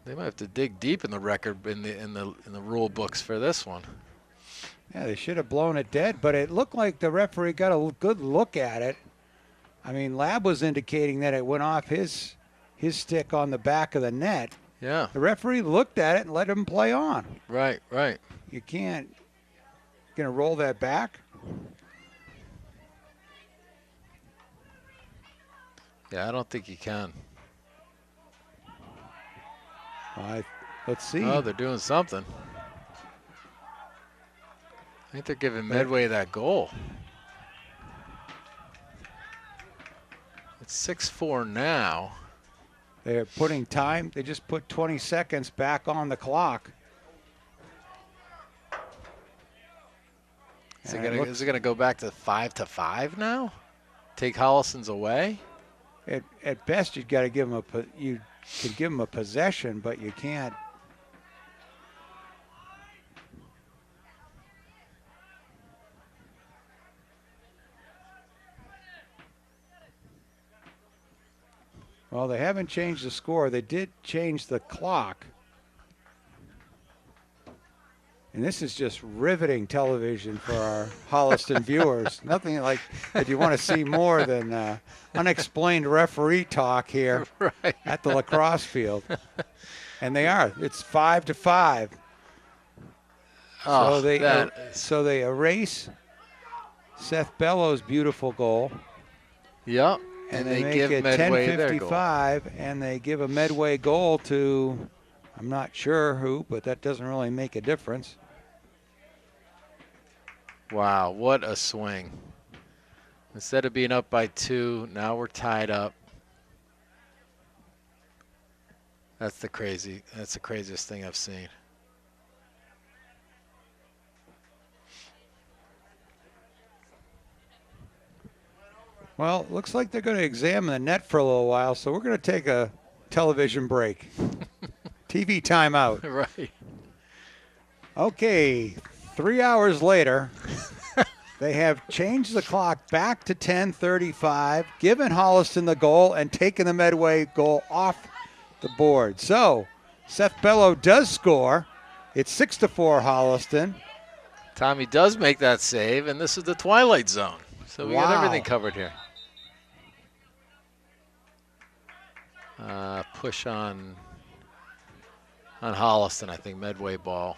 Speaker 2: They might have to dig deep in the record in the rule books for this one.
Speaker 1: Yeah, they should have blown it dead, but it looked like the referee got a good look at it. I mean, Lab was indicating that it went off his stick on the back of the net.
Speaker 2: Yeah.
Speaker 1: The referee looked at it and let him play on.
Speaker 2: Right, right.
Speaker 1: You can't. You're gonna roll that back.
Speaker 2: Yeah, I don't think you can.
Speaker 1: Let's see.
Speaker 2: Oh, they're doing something. I think they're giving Medway that goal. It's 6-4 now.
Speaker 1: They're putting time. They just put 20 seconds back on the clock.
Speaker 2: Is it gonna go back to 5-5 now? Take Holliston's away?
Speaker 1: At best, you've got to give them you can give them a possession, but you can't. Well, they haven't changed the score. They did change the clock. And this is just riveting television for our Holliston viewers. Nothing like if you want to see more than unexplained referee talk here
Speaker 2: right.
Speaker 1: at the lacrosse field. And they are. It's 5-5.
Speaker 2: Oh,
Speaker 1: so they erase Seth Bello's beautiful goal.
Speaker 2: Yep.
Speaker 1: And they make it
Speaker 2: Medway
Speaker 1: 10:55, and they give a Medway goal to, I'm not sure who, but that doesn't really make a difference.
Speaker 2: Wow, what a swing. Instead of being up by 2, now we're tied up. That's the craziest thing I've seen.
Speaker 1: Well, looks like they're going to examine the net for a little while, so we're going to take a television break. TV timeout.
Speaker 2: Right.
Speaker 1: Okay, 3 hours later, they have changed the clock back to 10:35, given Holliston the goal, and taken the Medway goal off the board. So, Seth Bello does score. It's 6-4 Holliston.
Speaker 2: Tommy does make that save, and this is the Twilight Zone. So we got everything covered here. Push on Holliston, I think, Medway ball.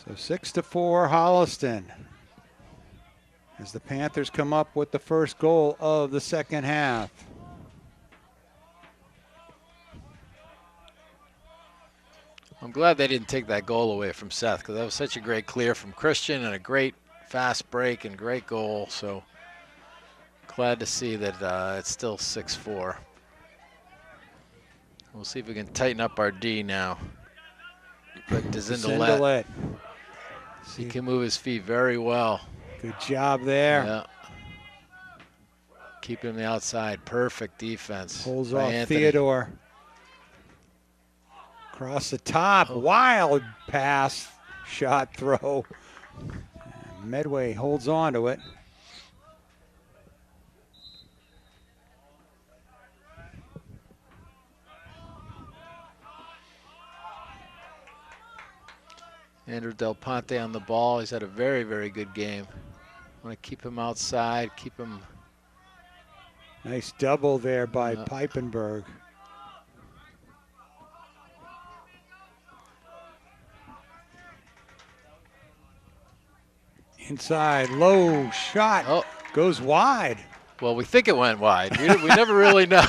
Speaker 1: So 6-4 Holliston as the Panthers come up with the first goal of the second half.
Speaker 2: I'm glad they didn't take that goal away from Seth, because that was such a great clear from Christian and a great fast break and great goal. So glad to see that it's still 6-4. We'll see if we can tighten up our D now. But Desindalet, he can move his feet very well.
Speaker 1: Good job there.
Speaker 2: Yeah. Keep him on the outside. Perfect defense.
Speaker 1: Pulls off Anthony. Theodore. Across the top. Wild pass. Shot throw. And Medway holds on to it.
Speaker 2: Andrew Del Ponte on the ball. He's had a very, very good game. Want to keep him outside, keep him.
Speaker 1: Nice double there by Peipenberg. Inside, low shot.
Speaker 2: Oh.
Speaker 1: Goes wide.
Speaker 2: Well, we think it went wide. We never really know.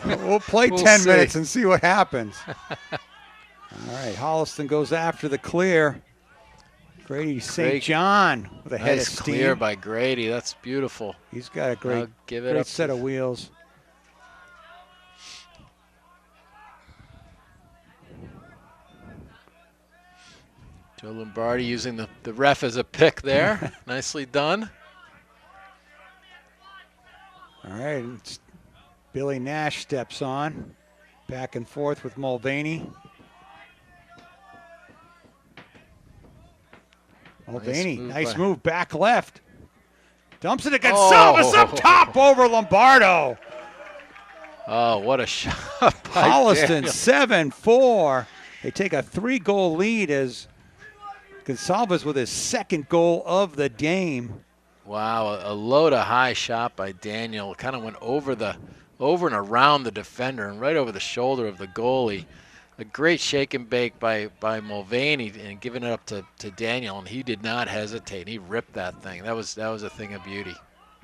Speaker 1: We'll play 10 minutes and see what happens. All right, Holliston goes after the clear. Grady St. John with a head of steam.
Speaker 2: Nice clear by Grady. That's beautiful.
Speaker 1: He's got a great set of wheels.
Speaker 2: Joe Lombardi using the ref as a pick there. Nicely done.
Speaker 1: All right, Billy Nash steps on. Back and forth with Mulvaney. Mulvaney, nice move, back left. Dumps it to Gonsalves up top over Lombardo.
Speaker 2: Oh, what a shot by
Speaker 1: Holliston, 7-4. They take a 3-goal lead as Gonsalves with his second goal of the game.
Speaker 2: Wow, a low to high shot by Daniel. Kind of went over and around the defender and right over the shoulder of the goalie. A great shake and bake by Mulvaney and giving it up to Daniel, and he did not hesitate. He ripped that thing. That was a thing of beauty.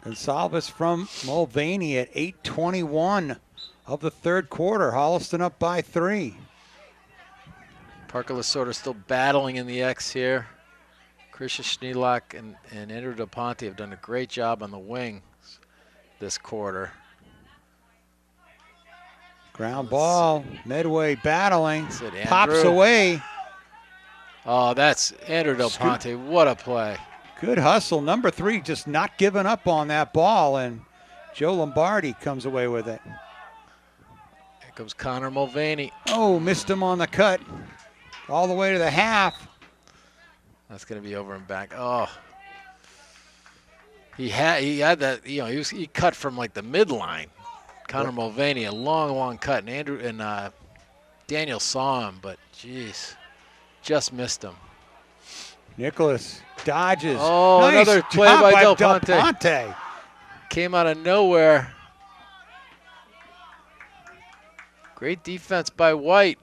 Speaker 1: Gonsalves from Mulvaney at 8:21 of the third quarter. Holliston up by 3.
Speaker 2: Parker Lasorda still battling in the X here. Christian Schneelock and Andrew Del Ponte have done a great job on the wing this quarter.
Speaker 1: Ground ball, Medway battling, pops away.
Speaker 2: Oh, that's Andrew Del Ponte. What a play.
Speaker 1: Good hustle. Number 3 just not giving up on that ball, and Joe Lombardi comes away with it.
Speaker 2: Here comes Connor Mulvaney.
Speaker 1: Oh, missed him on the cut. All the way to the half.
Speaker 2: That's going to be over and back. Oh. He had that, he cut from like the midline. Connor Mulvaney, a long cut, and Andrew and Daniel saw him, but geez, just missed him.
Speaker 1: Nicholas dodges.
Speaker 2: Oh, nice another play by Del Ponte. Came out of nowhere. Great defense by White.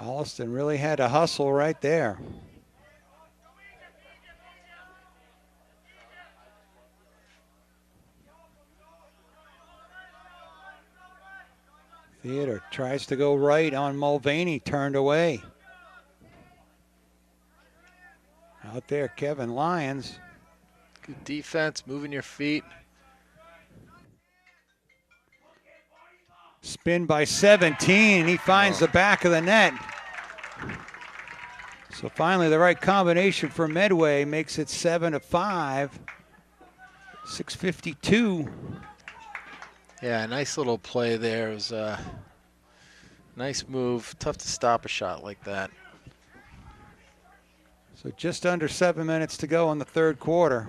Speaker 1: Holliston really had to hustle right there. Theodore tries to go right on Mulvaney, turned away. Out there, Kevin Lyons.
Speaker 2: Good defense, moving your feet.
Speaker 1: Spin by 17, he finds the back of the net. So finally the right combination for Medway makes it 7-5, 6:52.
Speaker 2: Yeah, nice little play there. It was a nice move. Tough to stop a shot like that.
Speaker 1: So just under 7 minutes to go in the third quarter.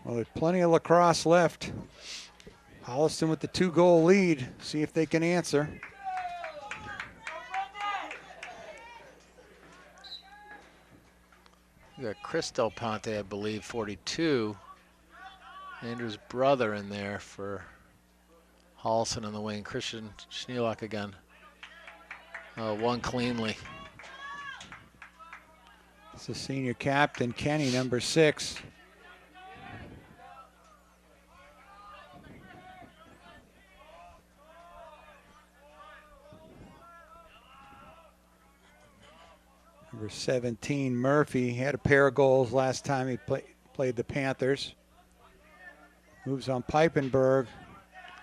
Speaker 1: Well, there's plenty of lacrosse left. Holliston with the 2-goal lead. See if they can answer.
Speaker 2: We got Chris Del Ponte, I believe, 42. Andrew's brother in there for Holliston on the wing. Christian Schneelock again. One cleanly.
Speaker 1: It's the senior captain, Kenny, number 6. Number 17, Murphy, had a pair of goals last time he played the Panthers. Moves on Piepenberg.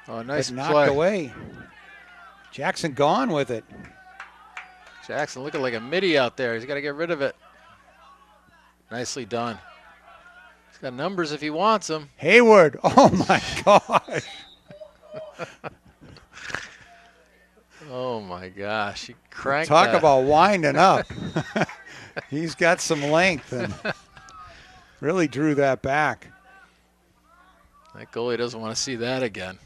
Speaker 2: Oh, nice
Speaker 1: knocked
Speaker 2: play.
Speaker 1: away. Jackson gone with it.
Speaker 2: Jackson looking like a midi out there. He's got to get rid of it. Nicely done. He's got numbers if he wants them.
Speaker 1: Hayward. Oh, my gosh.
Speaker 2: Oh, my gosh. He cranked
Speaker 1: Talk
Speaker 2: that.
Speaker 1: about winding up. He's got some length and really drew that back.
Speaker 2: That goalie doesn't want to see that again.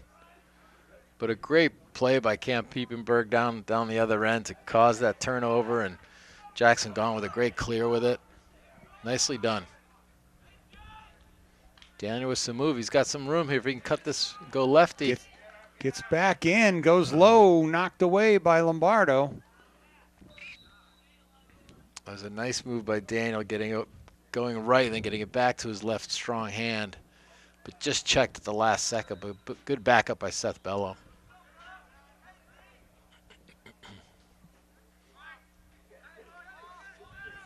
Speaker 2: But a great play by Cam Piepenberg down the other end to cause that turnover, and Jackson gone with a great clear with it. Nicely done. Daniel with some move. He's got some room here if he can cut this, go lefty.
Speaker 1: Gets back in, goes low, knocked away by Lombardo.
Speaker 2: That was a nice move by Daniel, going right and then getting it back to his left strong hand. But just checked at the last second, but good backup by Seth Bello.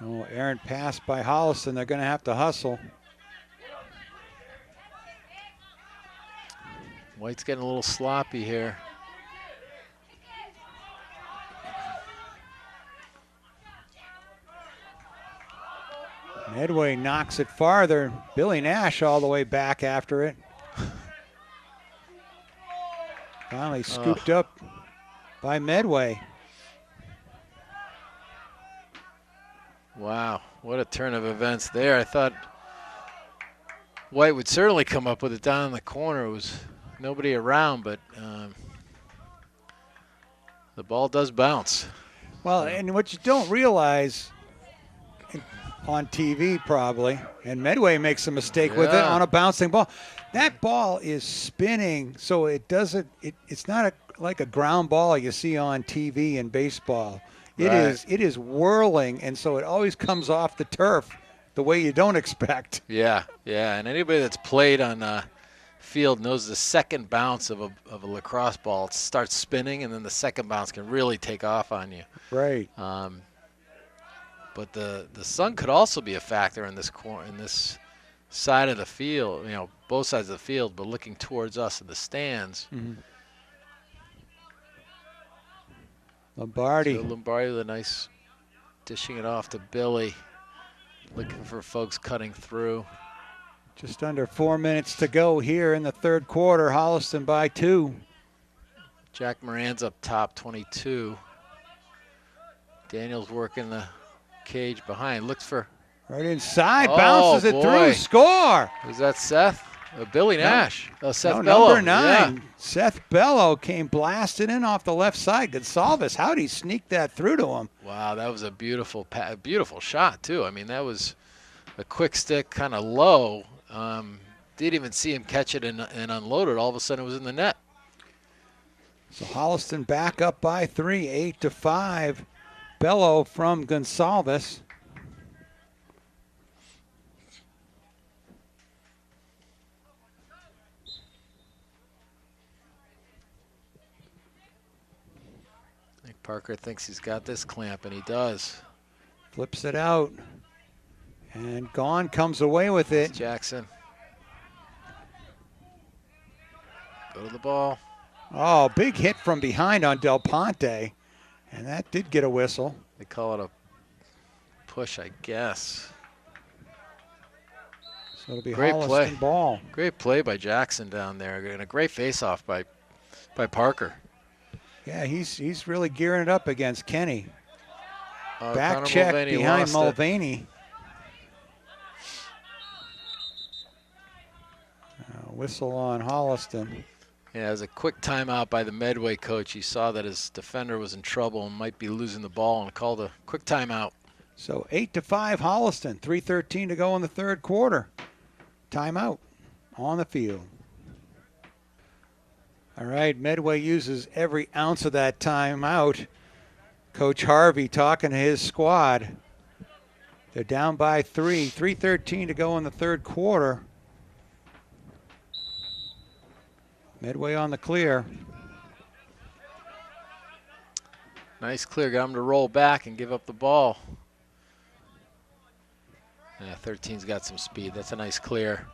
Speaker 1: Oh, errant pass by Holliston. They're going to have to hustle.
Speaker 2: White's getting a little sloppy here.
Speaker 1: Medway knocks it farther. Billy Nash all the way back after it. Finally scooped up by Medway.
Speaker 2: Wow, what a turn of events there. I thought White would certainly come up with it down in the corner. It was nobody around, but the ball does bounce.
Speaker 1: Well, and what you don't realize on TV probably, and Medway makes a mistake with it on a bouncing ball. That ball is spinning, so it doesn't. It's not like a ground ball you see on TV in baseball. It is whirling, and so it always comes off the turf the way you don't expect.
Speaker 2: Yeah, and anybody that's played on field knows the second bounce of a lacrosse ball starts spinning, and then the second bounce can really take off on you.
Speaker 1: Right.
Speaker 2: But the sun could also be a factor in this side of the field, both sides of the field, but looking towards us in the stands.
Speaker 1: Mm-hmm. Lombardi.
Speaker 2: So Lombardi with a nice dishing it off to Billy, looking for folks cutting through.
Speaker 1: Just under 4 minutes to go here in the third quarter. Holliston by 2.
Speaker 2: Jack Moran's up top, 22. Daniel's working the cage behind. Looks for...
Speaker 1: Right inside, bounces it through, score!
Speaker 2: Was that Seth? Billy Nash.
Speaker 1: No,
Speaker 2: Seth Bello.
Speaker 1: Number 9.
Speaker 2: Yeah.
Speaker 1: Seth Bello came blasting in off the left side. Gonsalves, how'd he sneak that through to him?
Speaker 2: Wow, that was a beautiful shot, too. I mean, that was a quick stick, kind of low. Didn't even see him catch it and unload it. All of a sudden, it was in the net.
Speaker 1: So Holliston back up by 3, 8-5. Bello from Gonsalves.
Speaker 2: I think Parker thinks he's got this clamp, and he does.
Speaker 1: Flips it out. And Gone comes away with it.
Speaker 2: It's Jackson. Go to the ball.
Speaker 1: Oh, big hit from behind on Del Ponte. And that did get a whistle.
Speaker 2: They call it a push, I guess.
Speaker 1: So it'll be
Speaker 2: Great
Speaker 1: Holliston
Speaker 2: play.
Speaker 1: ball.
Speaker 2: Great play by Jackson down there, and a great face-off by Parker.
Speaker 1: Yeah, he's really gearing it up against Kenny. Back
Speaker 2: Connor
Speaker 1: check
Speaker 2: Mulvaney
Speaker 1: behind
Speaker 2: lost it.
Speaker 1: Mulvaney. Whistle on Holliston.
Speaker 2: Yeah, it was a quick timeout by the Medway coach. He saw that his defender was in trouble and might be losing the ball and called a quick timeout.
Speaker 1: So 8-5 Holliston. 3:13 to go in the third quarter. Timeout on the field. All right, Medway uses every ounce of that timeout. Coach Harvey talking to his squad. They're down by 3. 3:13 to go in the third quarter. Medway on the clear.
Speaker 2: Nice clear. Got him to roll back and give up the ball. Yeah, 13's got some speed. That's a nice clear.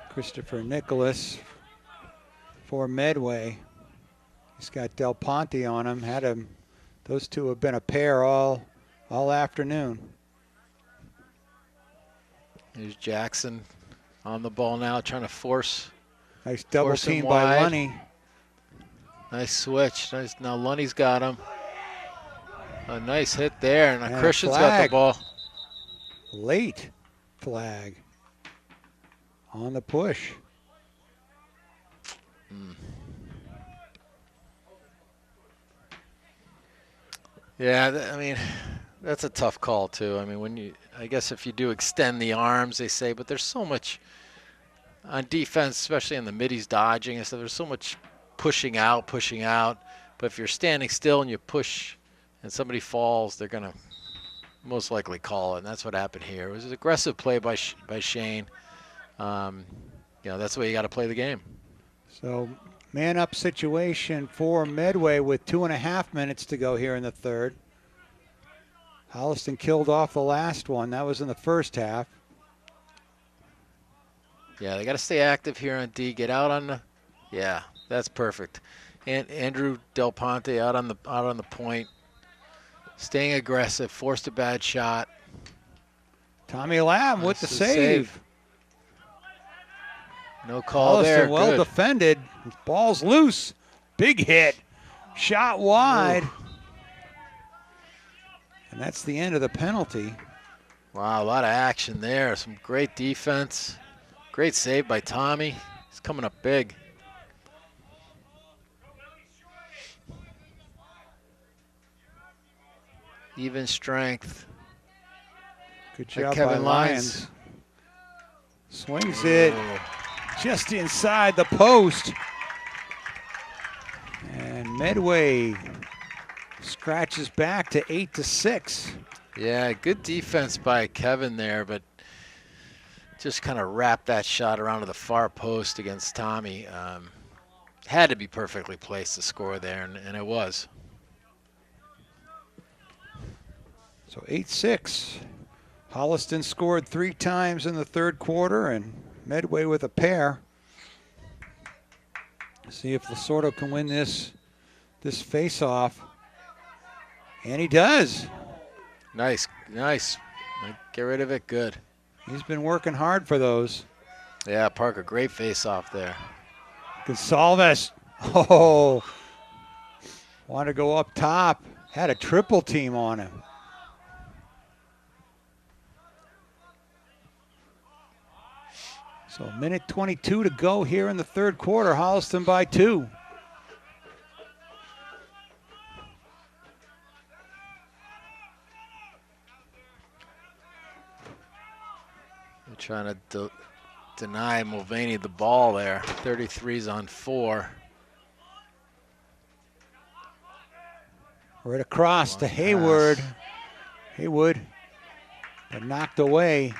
Speaker 1: Christopher Nicholas for Medway. He's got Del Ponte on him. Had him. Those two have been a pair all afternoon.
Speaker 2: Here's Jackson on the ball now, trying to force.
Speaker 1: Nice double
Speaker 2: Force him
Speaker 1: team by
Speaker 2: wide.
Speaker 1: Lunny.
Speaker 2: Nice switch. Nice. Now Lunny's got him. A nice hit there, and
Speaker 1: And
Speaker 2: Christian's got
Speaker 1: flag.
Speaker 2: the ball.
Speaker 1: Late flag on the push.
Speaker 2: Yeah, I mean, that's a tough call too. I mean, I guess if you do extend the arms, they say, but there's so much on defense, especially in the middies dodging and stuff. There's so much pushing out. But if you're standing still and you push, and somebody falls, they're gonna most likely call it, and that's what happened here. It was an aggressive play by Shane. That's the way you got to play the game.
Speaker 1: So man-up situation for Medway with 2.5 minutes to go here in the third. Holliston killed off the last one. That was in the first half.
Speaker 2: Yeah, they got to stay active here on D. Get out on the. Yeah, that's perfect. And Andrew Del Ponte out on the point, staying aggressive. Forced a bad shot.
Speaker 1: Tommy Lamb with the
Speaker 2: Nice
Speaker 1: save.
Speaker 2: No call
Speaker 1: Holliston
Speaker 2: there.
Speaker 1: well
Speaker 2: Good.
Speaker 1: defended. Ball's loose. Big hit. Shot wide.
Speaker 2: Ooh.
Speaker 1: And that's the end of the penalty.
Speaker 2: Wow, a lot of action there. Some great defense. Great save by Tommy. He's coming up big. Even strength.
Speaker 1: Good
Speaker 2: By
Speaker 1: job by
Speaker 2: Kevin
Speaker 1: Lyons.
Speaker 2: Lyons.
Speaker 1: Swings it
Speaker 2: Oh.
Speaker 1: just inside the post. And Medway scratches back to 8-6.
Speaker 2: Yeah, good defense by Kevin there, but just kind of wrapped that shot around to the far post against Tommy. Had to be perfectly placed to score there, and it was.
Speaker 1: So 8-6. Holliston scored 3 times in the third quarter, and Medway with a pair. See if Lasordo can win this face-off. And he does.
Speaker 2: Nice. Get rid of it. Good.
Speaker 1: He's been working hard for those.
Speaker 2: Yeah, Parker, great face-off there.
Speaker 1: Gonsalves. Oh, wanted to go up top. Had a triple team on him. So a minute 22 to go here in the third quarter. Holliston by 2.
Speaker 2: They're trying to deny Mulvaney the ball there. 33's on 4.
Speaker 1: Right across to
Speaker 2: Long
Speaker 1: Hayward.
Speaker 2: pass.
Speaker 1: Haywood, but knocked away.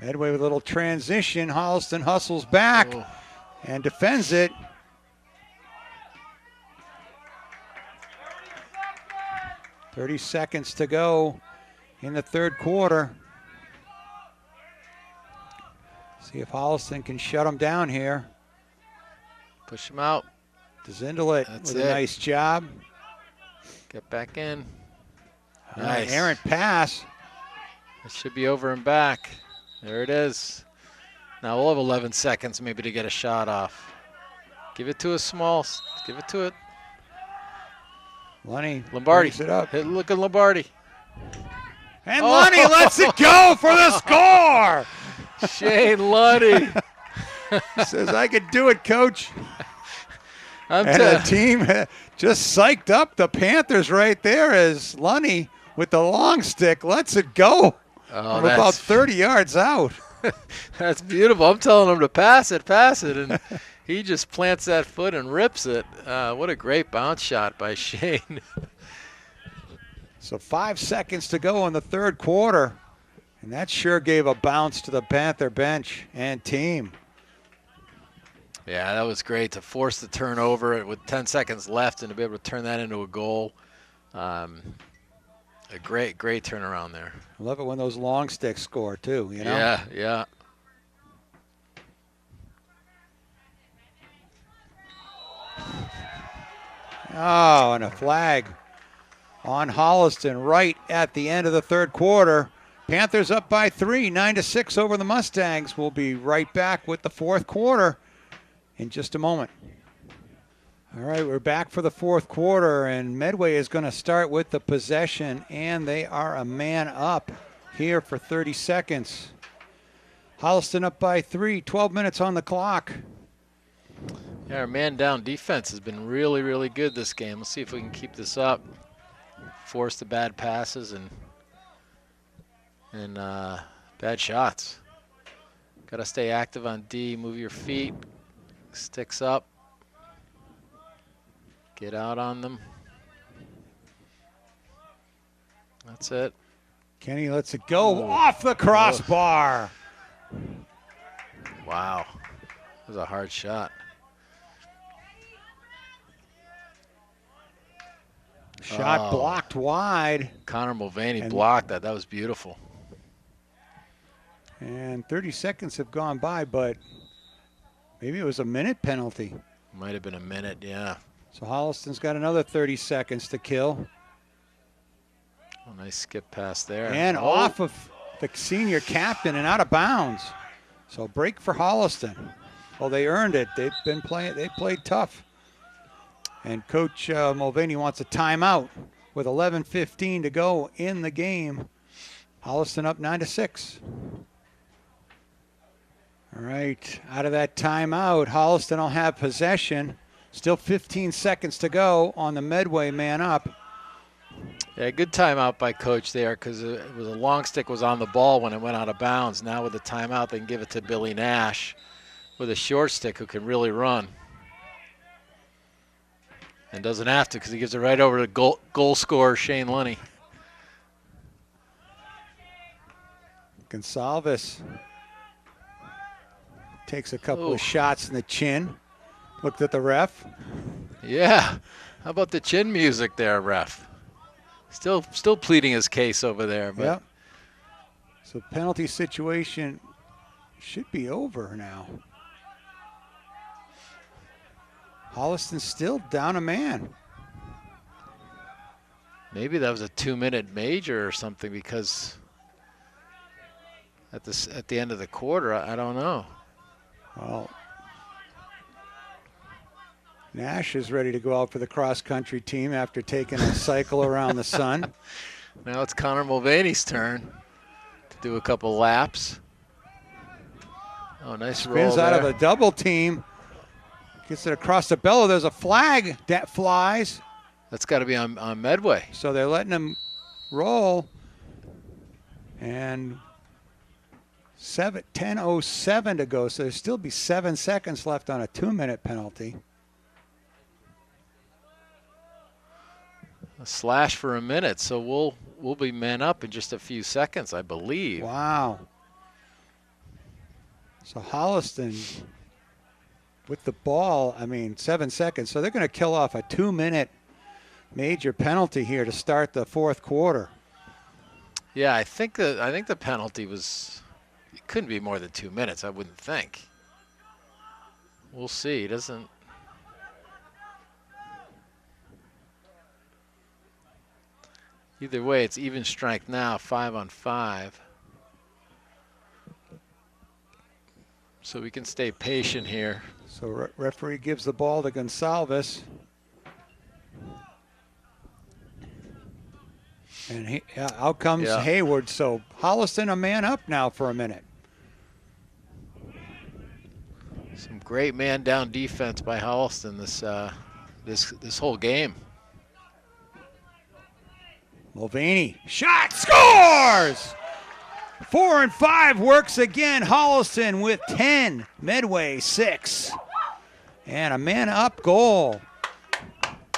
Speaker 1: Medway with a little transition. Holliston hustles back
Speaker 2: Oh.
Speaker 1: and defends it. .30 seconds to go in the third quarter. See if Holliston can shut them down here.
Speaker 2: Push him out.
Speaker 1: DeZindelit
Speaker 2: That's
Speaker 1: with
Speaker 2: it.
Speaker 1: a nice job.
Speaker 2: Get back in.
Speaker 1: An
Speaker 2: Nice.
Speaker 1: errant pass.
Speaker 2: It should be over and back. There it is. Now we'll have 11 seconds maybe to get a shot off. Give it to us, Smalls. Give it to it.
Speaker 1: Lunny
Speaker 2: Lombardi.
Speaker 1: brings it up.
Speaker 2: Look at Lombardi.
Speaker 1: And
Speaker 2: Oh.
Speaker 1: Lunny lets it go for the score.
Speaker 2: Shane Luddy.
Speaker 1: He says, I could do it, coach.
Speaker 2: I'm
Speaker 1: And the
Speaker 2: telling
Speaker 1: team just psyched up the Panthers right there as Lunny with the long stick lets it go
Speaker 2: Oh,
Speaker 1: from about 30 yards out.
Speaker 2: That's beautiful. I'm telling him to pass it, and he just plants that foot and rips it. What a great bounce shot by Shane.
Speaker 1: So 5 seconds to go in the third quarter. And that sure gave a bounce to the Panther bench and team.
Speaker 2: Yeah, that was great to force the turnover with 10 seconds left and to be able to turn that into a goal. A great turnaround there.
Speaker 1: I love it when those long sticks score too, you know?
Speaker 2: Yeah, yeah.
Speaker 1: Oh, and a flag on Holliston right at the end of the third quarter. Panthers up by 3, 9-6 over the Mustangs. We'll be right back with the fourth quarter in just a moment. All right, we're back for the fourth quarter, and Medway is going to start with the possession, and they are a man up here for 30 seconds. Holliston up by 3, 12 minutes on the clock.
Speaker 2: Yeah, our man-down defense has been really, really good this game. Let's see if we can keep this up, force the bad passes and bad shots. Got to stay active on D, move your feet, sticks up, get out on them. That's it.
Speaker 1: Kenny lets it go off the crossbar.
Speaker 2: Wow, that was a hard shot.
Speaker 1: Shot blocked wide.
Speaker 2: Connor Mulvaney blocked that. That was beautiful.
Speaker 1: And 30 seconds have gone by, but maybe it was a minute penalty.
Speaker 2: Might have been a minute, yeah.
Speaker 1: So Holliston's got another 30 seconds to kill.
Speaker 2: Oh, nice skip pass there.
Speaker 1: And off of the senior captain and out of bounds. So break for Holliston. Well, they earned it. They've been playing. They played tough. And Coach Mulvaney wants a timeout with 11:15 to go in the game. Holliston up 9-6. All right, out of that timeout, Holliston will have possession. Still 15 seconds to go on the Medway man up.
Speaker 2: Yeah, good timeout by Coach there because it was a long stick was on the ball when it went out of bounds. Now with the timeout, they can give it to Billy Nash with a short stick who can really run. And doesn't have to because he gives it right over to goal scorer Shane Lunny.
Speaker 1: Gonsalves takes a couple of shots in the chin. Looked at the ref.
Speaker 2: Yeah. How about the chin music there, ref? Still pleading his case over there. But
Speaker 1: yep. So penalty situation should be over now. Holliston's still down a man.
Speaker 2: Maybe that was a 2-minute major or something because at the end of the quarter, I don't know.
Speaker 1: Well, Nash is ready to go out for the cross-country team after taking a cycle around the sun.
Speaker 2: Now it's Connor Mulvaney's turn to do a couple laps. Oh, nice roll
Speaker 1: Spins
Speaker 2: there.
Speaker 1: out of the double team. Gets it across the bellow. There's a flag that flies.
Speaker 2: That's got to be on Medway.
Speaker 1: So they're letting him roll. And 10:07 to go. So there'll still be 7 seconds left on a 2-minute penalty.
Speaker 2: A slash for a minute, so we'll be man up in just a few seconds, I believe.
Speaker 1: Wow. So Holliston with the ball, 7 seconds. So they're going to kill off a 2-minute major penalty here to start the fourth quarter.
Speaker 2: Yeah, I think the penalty was, it couldn't be more than 2 minutes, I wouldn't think. We'll see. It doesn't. Either way, it's even strength now, 5-on-5. So we can stay patient here.
Speaker 1: So referee gives the ball to Gonsalves. And out comes Hayward. So Holliston a man up now for a minute.
Speaker 2: Some great man down defense by Holliston this whole game.
Speaker 1: Mulvaney, shot, scores! 4 and 5 works again. Holliston with 10, Medway 6. And a man up goal.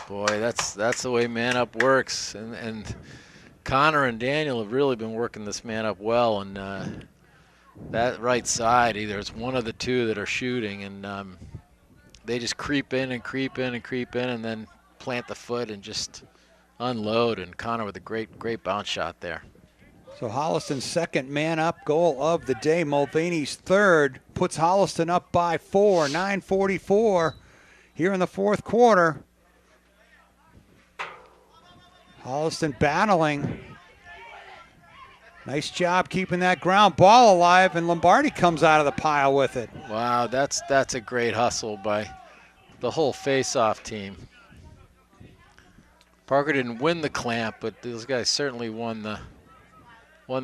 Speaker 2: Boy, that's the way man up works. And Connor and Daniel have really been working this man up well, and that right side, either it's one of the two that are shooting, and they just creep in and creep in and creep in, and then plant the foot and just unload. And Connor with a great bounce shot there.
Speaker 1: So Holliston's second man-up goal of the day. Mulvaney's third puts Holliston up by 4. 9:44 here in the fourth quarter. Holliston battling. Nice job keeping that ground ball alive, and Lombardi comes out of the pile with it.
Speaker 2: Wow, that's a great hustle by the whole face-off team. Parker didn't win the clamp, but those guys certainly won the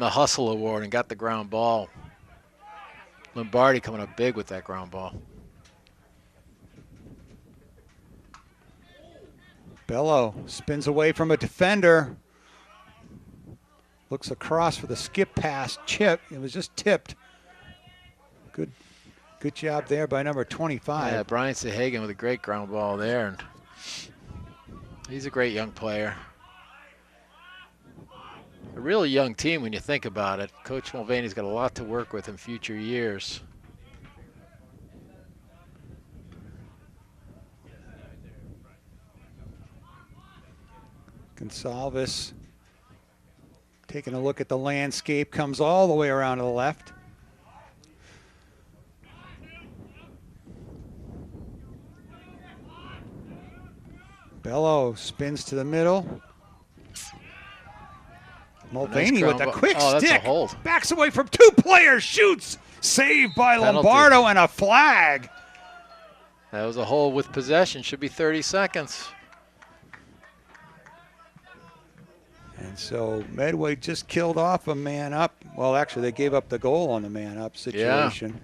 Speaker 2: hustle award and got the ground ball. Lombardi coming up big with that ground ball.
Speaker 1: Bello spins away from a defender. Looks across for the skip pass. Chip. It was just tipped. Good job there by number 25.
Speaker 2: Yeah, Brian Sahagan with a great ground ball there. And he's a great young player. A really young team when you think about it. Coach Mulvaney's got a lot to work with in future years.
Speaker 1: Gonsalves taking a look at the landscape, comes all the way around to the left. Bello spins to the middle. Mulvaney
Speaker 2: Nice
Speaker 1: with a quick
Speaker 2: that's
Speaker 1: stick.
Speaker 2: a hold.
Speaker 1: Backs away from two players, shoots. Saved by
Speaker 2: Penalty.
Speaker 1: Lombardo and a flag.
Speaker 2: That was a hold with possession. Should be 30 seconds.
Speaker 1: And so Medway just killed off a man up. Well, actually, they gave up the goal on the man up situation.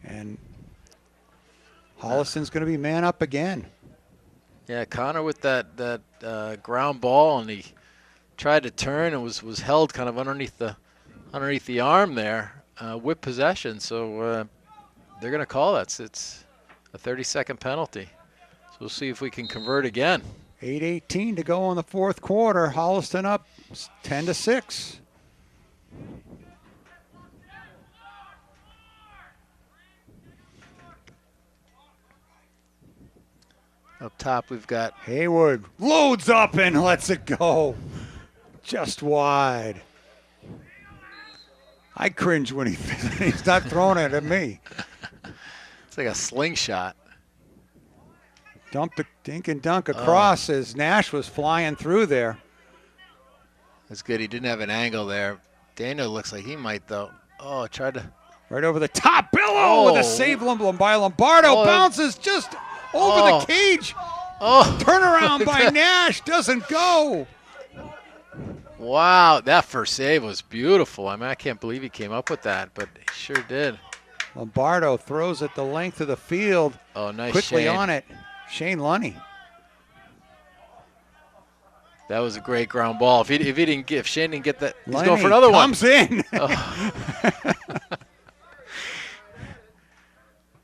Speaker 1: Yeah. And Holliston's going to be man up again.
Speaker 2: Yeah, Connor with that ground ball, and he tried to turn and was held kind of underneath the arm there with possession. So they're going to call that. It's a 30-second penalty. So we'll see if we can convert again.
Speaker 1: 8:18 to go in the fourth quarter. Holliston up 10-6.
Speaker 2: Up top, we've got
Speaker 1: Haywood loads up and lets it go. Just wide. I cringe when he's not throwing it at me.
Speaker 2: It's like a slingshot.
Speaker 1: Dumped the dink and dunk across as Nash was flying through there.
Speaker 2: That's good. He didn't have an angle there. Daniel looks like he might, though. Oh, tried to.
Speaker 1: Right over the top. Bello with a save by Lombardo. Bounces just over the cage. Turnaround by Nash. Doesn't go.
Speaker 2: Wow, that first save was beautiful. I mean, I can't believe he came up with that, but he sure did.
Speaker 1: Lombardo throws it the length of the field.
Speaker 2: Oh, nice.
Speaker 1: Quickly
Speaker 2: Shane.
Speaker 1: on it. Shane Lunny.
Speaker 2: That was a great ground ball. If Shane didn't get that, he's
Speaker 1: Lunny
Speaker 2: going for another one.
Speaker 1: Comes in.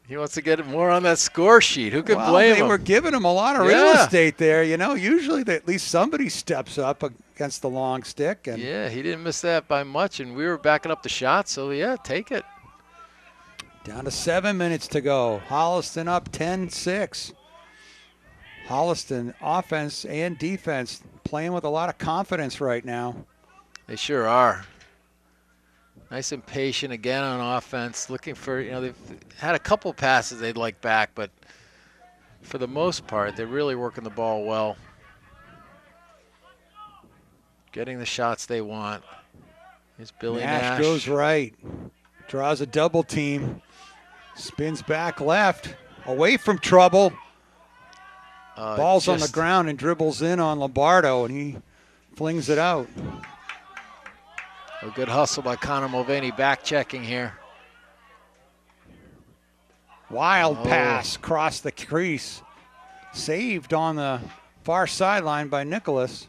Speaker 2: He wants to get more on that score sheet. Who could blame him?
Speaker 1: They were giving him a lot of real estate there. You know, usually at least somebody steps up against the long stick. And
Speaker 2: yeah, he didn't miss that by much, and we were backing up the shot, so yeah, take it.
Speaker 1: Down to 7 minutes to go. Holliston up 10-6. Holliston offense and defense playing with a lot of confidence right now.
Speaker 2: They sure are. Nice and patient again on offense. Looking for, they've had a couple passes they'd like back, but for the most part, they're really working the ball well. Getting the shots they want. Here's Billy Nash.
Speaker 1: Goes right. Draws a double team. Spins back left. Away from trouble. Ball's on the ground and dribbles in on Lombardo, and he flings it out.
Speaker 2: A good hustle by Connor Mulvaney, back checking here.
Speaker 1: Wild pass across the crease. Saved on the far sideline by Nicholas.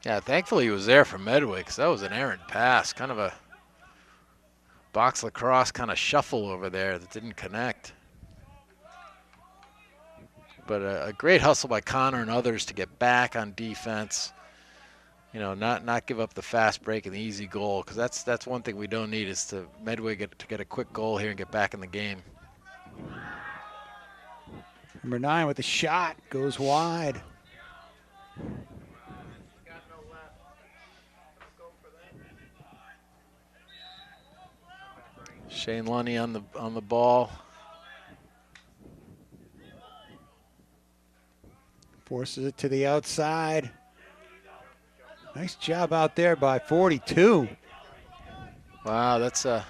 Speaker 2: Yeah, thankfully he was there for Medway, because that was an errant pass. Kind of a box lacrosse kind of shuffle over there that didn't connect. but a great hustle by Connor and others to get back on defense. You know, not give up the fast break and the easy goal, because that's one thing we don't need is to Medway get a quick goal here and get back in the game.
Speaker 1: Number 9 with the shot, goes wide.
Speaker 2: Shane Lunny on the ball.
Speaker 1: Forces it to the outside. Nice job out there by 42.
Speaker 2: Wow, that's a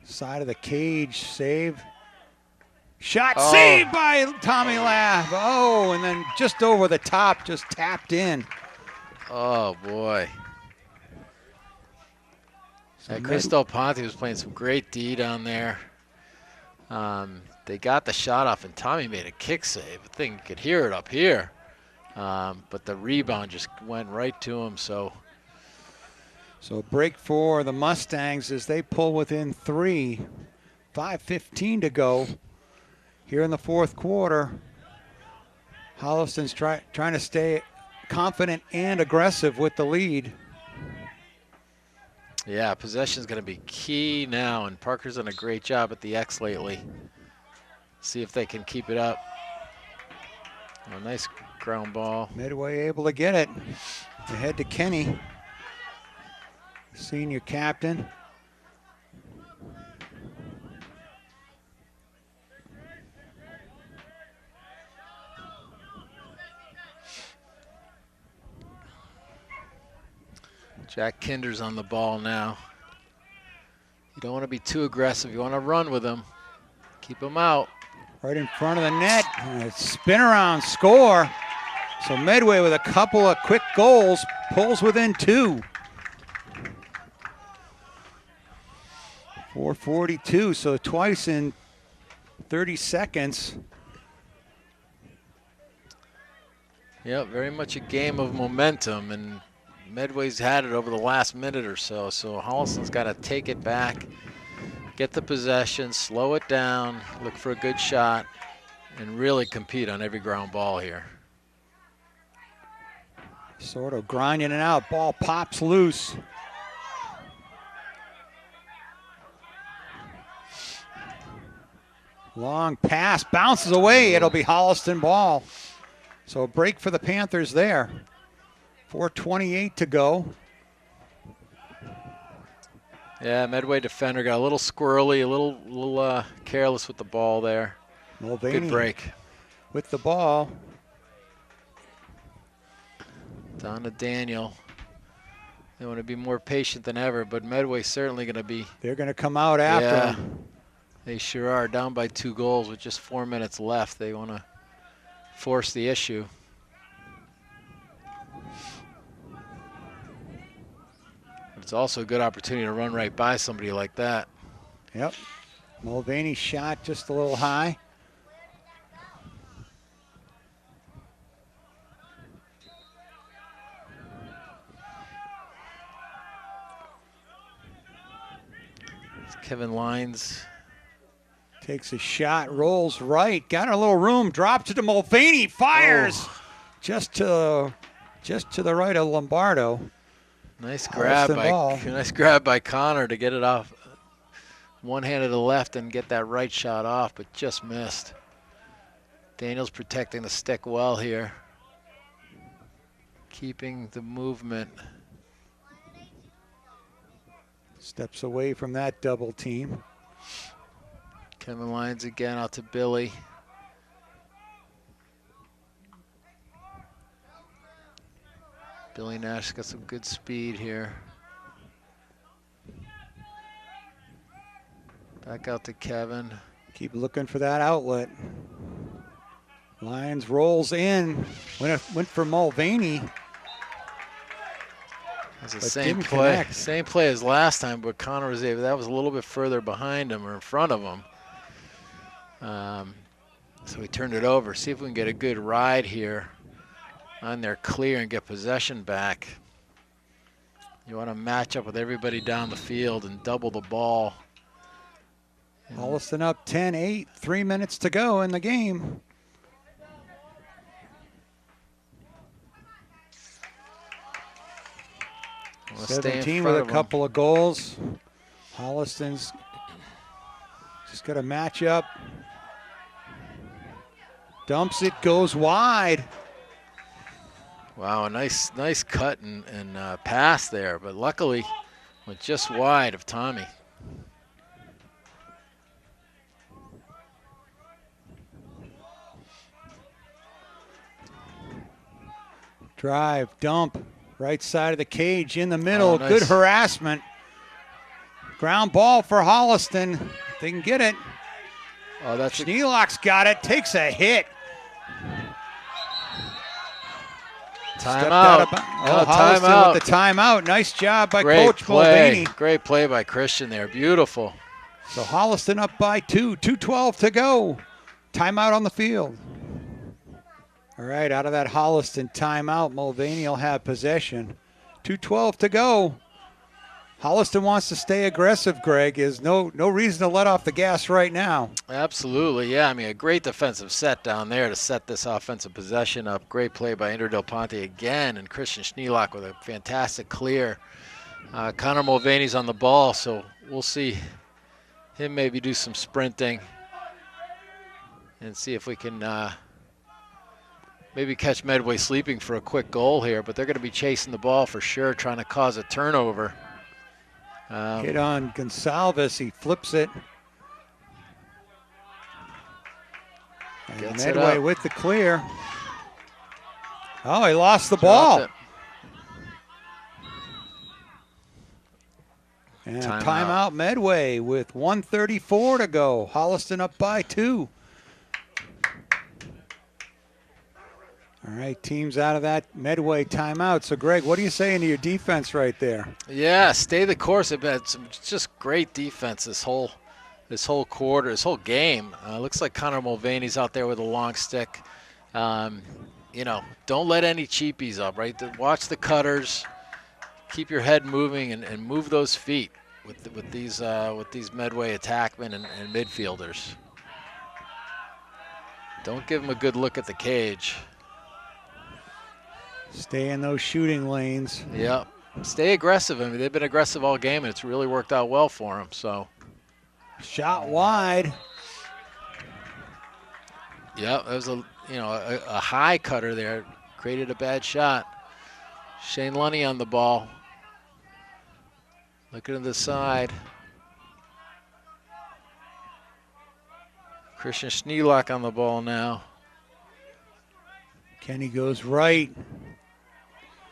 Speaker 1: side of the cage save. Shot saved by Tommy Labb. Oh, and then just over the top, just tapped in.
Speaker 2: Oh boy. Chris Del Ponte was playing some great D down there. They got the shot off, and Tommy made a kick save. I think you could hear it up here. But the rebound just went right to him. So
Speaker 1: a break for the Mustangs as they pull within 3. 5:15 to go here in the fourth quarter. Holliston's trying to stay confident and aggressive with the lead.
Speaker 2: Yeah, possession is going to be key now, and Parker's done a great job at the X lately. See if they can keep it up. Oh, nice ground ball.
Speaker 1: Medway able to get it. Ahead to Kenny, senior captain.
Speaker 2: Jack Kinder's on the ball now. You don't want to be too aggressive. You want to run with him. Keep him out.
Speaker 1: Right in front of the net. Spin around, score. So Medway with a couple of quick goals pulls within 2. 4:42, so twice in 30 seconds.
Speaker 2: Yep, very much a game of momentum, and Medway's had it over the last minute or so. So Holliston's got to take it back, get the possession, slow it down, look for a good shot, and really compete on every ground ball here.
Speaker 1: Sort of grinding it out. Ball pops loose. Long pass, bounces away. It'll be Holliston ball. So a break for the Panthers there. 4:28 to go.
Speaker 2: Yeah, Medway defender got a little squirrely, a little careless with the ball there.
Speaker 1: Mulvaney
Speaker 2: good break.
Speaker 1: With the ball.
Speaker 2: Down to Daniel. They want to be more patient than ever, but Medway's certainly going to be.
Speaker 1: They're going to come out after him.
Speaker 2: They sure are. Down by 2 goals with just 4 minutes left. They want to force the issue. It's also a good opportunity to run right by somebody like that.
Speaker 1: Yep. Mulvaney's shot just a little high.
Speaker 2: Kevin Lyons
Speaker 1: takes a shot, rolls right, got a little room, drops it to Mulvaney, fires just to the right of Lombardo.
Speaker 2: Nice grab by Connor to get it off one hand to the left and get that right shot off, but just missed. Daniel's protecting the stick well here, keeping the movement.
Speaker 1: Steps away from that double team.
Speaker 2: Kevin Lyons again out to Billy. Billy Nash got some good speed here. Back out to Kevin.
Speaker 1: Keep looking for that outlet. Lyons rolls in. Went for Mulvaney.
Speaker 2: It's the same play. Same play as last time, but Connor was able. That was a little bit further behind him or in front of him. So we turned it over. See if we can get a good ride here on their clear and get possession back. You want to match up with everybody down the field and double the ball
Speaker 1: Holliston up 10-8, 3 minutes to go in the game.
Speaker 2: We'll
Speaker 1: 17 with a couple of goals. Holliston's just got a matchup. Dumps it, goes wide.
Speaker 2: Wow, a nice cut and pass there, but luckily went just wide of Tommy.
Speaker 1: Drive, dump, right side of the cage in the middle.
Speaker 2: Oh, nice.
Speaker 1: Good harassment. Ground ball for Holliston. They can get it.
Speaker 2: Oh, that's
Speaker 1: Schneelock's got it. Takes a hit.
Speaker 2: Timeout.
Speaker 1: Holliston
Speaker 2: Timeout.
Speaker 1: with the timeout. Nice job by
Speaker 2: Great
Speaker 1: Coach
Speaker 2: play.
Speaker 1: Mulvaney.
Speaker 2: Great play by Christian there. Beautiful.
Speaker 1: So Holliston up by 2. 2:12 to go. Timeout on the field. All right, out of that Holliston timeout, Mulvaney will have possession. 2:12 to go. Holliston wants to stay aggressive, Greg. There's no reason to let off the gas right now.
Speaker 2: Absolutely, yeah. I mean, a great defensive set down there to set this offensive possession up. Great play by Inder Del Ponte again, and Christian Schneelock with a fantastic clear. Connor Mulvaney's on the ball, so we'll see him maybe do some sprinting and see if we can maybe catch Medway sleeping for a quick goal here, but they're going to be chasing the ball for sure, trying to cause a turnover.
Speaker 1: Hit on Gonsalves. He flips it. And Medway with the clear. Oh, he lost the ball. And timeout Medway with 1:34 to go. Holliston up by 2. All right, teams out of that Medway timeout. So, Greg, what are you saying to your defense right there?
Speaker 2: Yeah, stay the course. They've had some just great defense this whole quarter, this whole game. Looks like Connor Mulvaney's out there with a long stick. Don't let any cheapies up, right? Watch the cutters. Keep your head moving and move those feet with these Medway attackmen and midfielders. Don't give them a good look at the cage.
Speaker 1: Stay in those shooting lanes.
Speaker 2: Yep. Stay aggressive. I mean, they've been aggressive all game, and it's really worked out well for them. So,
Speaker 1: shot wide.
Speaker 2: Yep, that was a high cutter there. Created a bad shot. Shane Lunny on the ball. Looking to the side. Christian Schneelock on the ball now.
Speaker 1: Kenny goes right.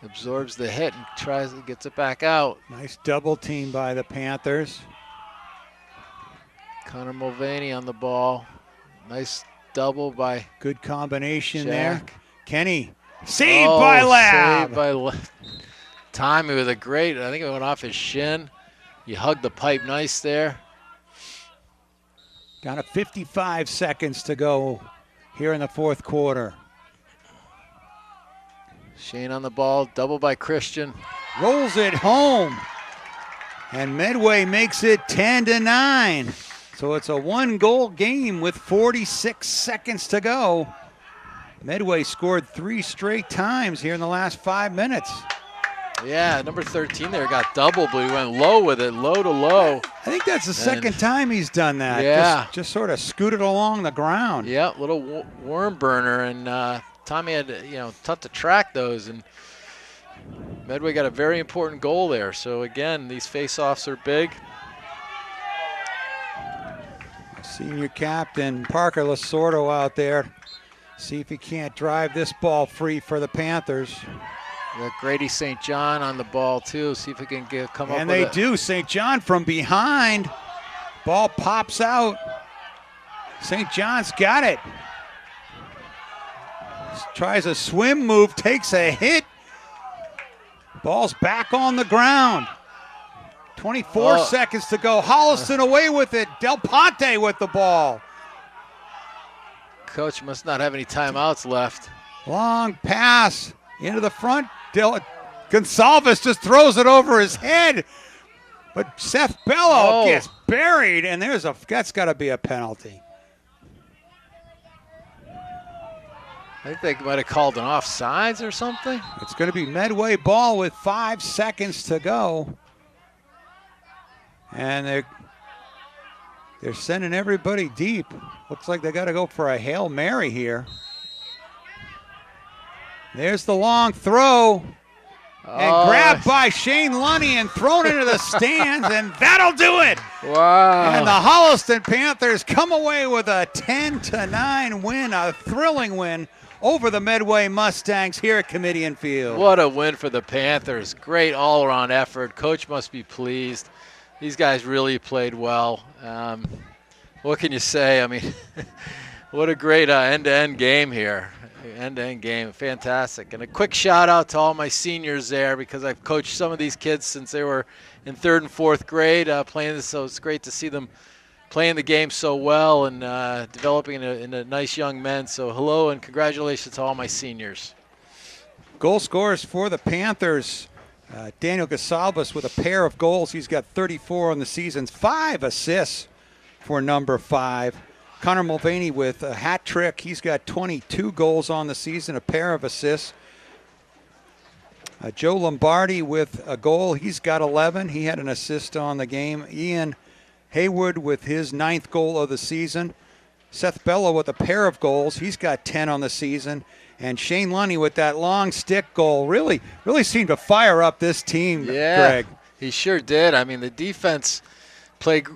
Speaker 2: Absorbs the hit and gets it back out.
Speaker 1: Nice double team by the Panthers.
Speaker 2: Connor Mulvaney on the ball. Nice double by
Speaker 1: good combination
Speaker 2: Jack.
Speaker 1: there. Kenny saved by Lab.
Speaker 2: Saved by Tommy with a great, I think it went off his shin. You hugged the pipe nice there.
Speaker 1: Down to 55 seconds to go here in the fourth quarter.
Speaker 2: Shane on the ball, double by Christian.
Speaker 1: Rolls it home. And Medway makes it 10-9. So it's a 1-goal game with 46 seconds to go. Medway scored 3 straight times here in the last 5 minutes.
Speaker 2: Yeah, number 13 there got double, but he went low with it, low to low.
Speaker 1: I think that's the second time he's done that.
Speaker 2: Yeah.
Speaker 1: Just sort of scooted along the ground.
Speaker 2: Yeah, little worm burner, and Tommy had, tough to track those, and Medway got a very important goal there. So again, these face-offs are big.
Speaker 1: Senior captain Parker Lasordo out there. See if he can't drive this ball free for the Panthers.
Speaker 2: Got Grady St. John on the ball too. See if he can come up with it.
Speaker 1: And they do. St. John from behind. Ball pops out. St. John's got it. Tries a swim move, takes a hit. Ball's back on the ground. 24 seconds to go. Holliston away with it. Del Ponte with the ball.
Speaker 2: Coach must not have any timeouts left.
Speaker 1: Long pass into the front. Gonsalves just throws it over his head. But Seth Bello
Speaker 2: Oh.
Speaker 1: gets buried, and that's got to be a penalty.
Speaker 2: I think they might have called an offsides or something.
Speaker 1: It's going to be Medway ball with 5 seconds to go. And they're sending everybody deep. Looks like they got to go for a Hail Mary here. There's the long throw. And grabbed by Shane Lunny and thrown into the stands, and that'll do it.
Speaker 2: Wow.
Speaker 1: And the Holliston Panthers come away with a 10-9 win, a thrilling win over the Medway Mustangs here at Comedian Field.
Speaker 2: What a win for the Panthers. Great all-around effort. Coach must be pleased. These guys really played well. What can you say? I mean, what a great end-to-end game here. End-to-end game, fantastic. And a quick shout out to all my seniors there, because I've coached some of these kids since they were in 3rd and 4th grade playing this, so it's great to see them playing the game so well and developing into nice young men. So hello and congratulations to all my seniors.
Speaker 1: Goal scorers for the Panthers. Daniel Gasalbas with a pair of goals. He's got 34 on the season, 5 assists for number 5. Connor Mulvaney with a hat trick. He's got 22 goals on the season, a pair of assists. Joe Lombardi with a goal. He's got 11. He had an assist on the game. Ian Haywood with his 9th goal of the season. Seth Bello with a pair of goals. He's got 10 on the season. And Shane Lunny with that long stick goal really seemed to fire up this team, Greg.
Speaker 2: He sure did. I mean, the defense played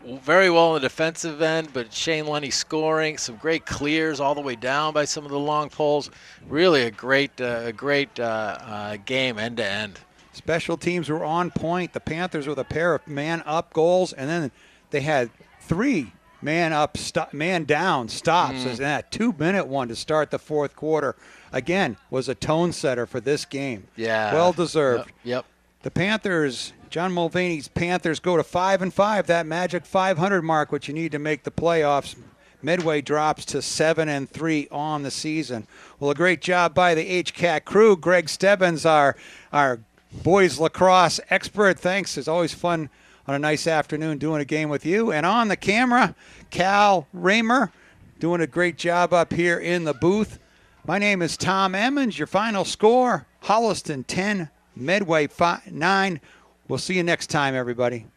Speaker 2: very well in the defensive end, but Shane Lunny scoring, some great clears all the way down by some of the long poles. Really a great game end to end.
Speaker 1: Special teams were on point. The Panthers with a pair of man-up goals, and then they had 3 man-down stops. And that 2-minute one to start the 4th quarter, again, was a tone setter for this game.
Speaker 2: Yeah.
Speaker 1: Well-deserved.
Speaker 2: Yep.
Speaker 1: The Panthers, John Mulvaney's Panthers go to 5-5, that magic 500 mark, which you need to make the playoffs. Medway drops to 7-3 on the season. Well, a great job by the HCAT crew. Greg Stebbins, our boys lacrosse expert. Thanks. It's always fun on a nice afternoon doing a game with you. And on the camera, Cal Raymer doing a great job up here in the booth. My name is Tom Emmons. Your final score, Holliston 10, Medway 9. We'll see you next time, everybody.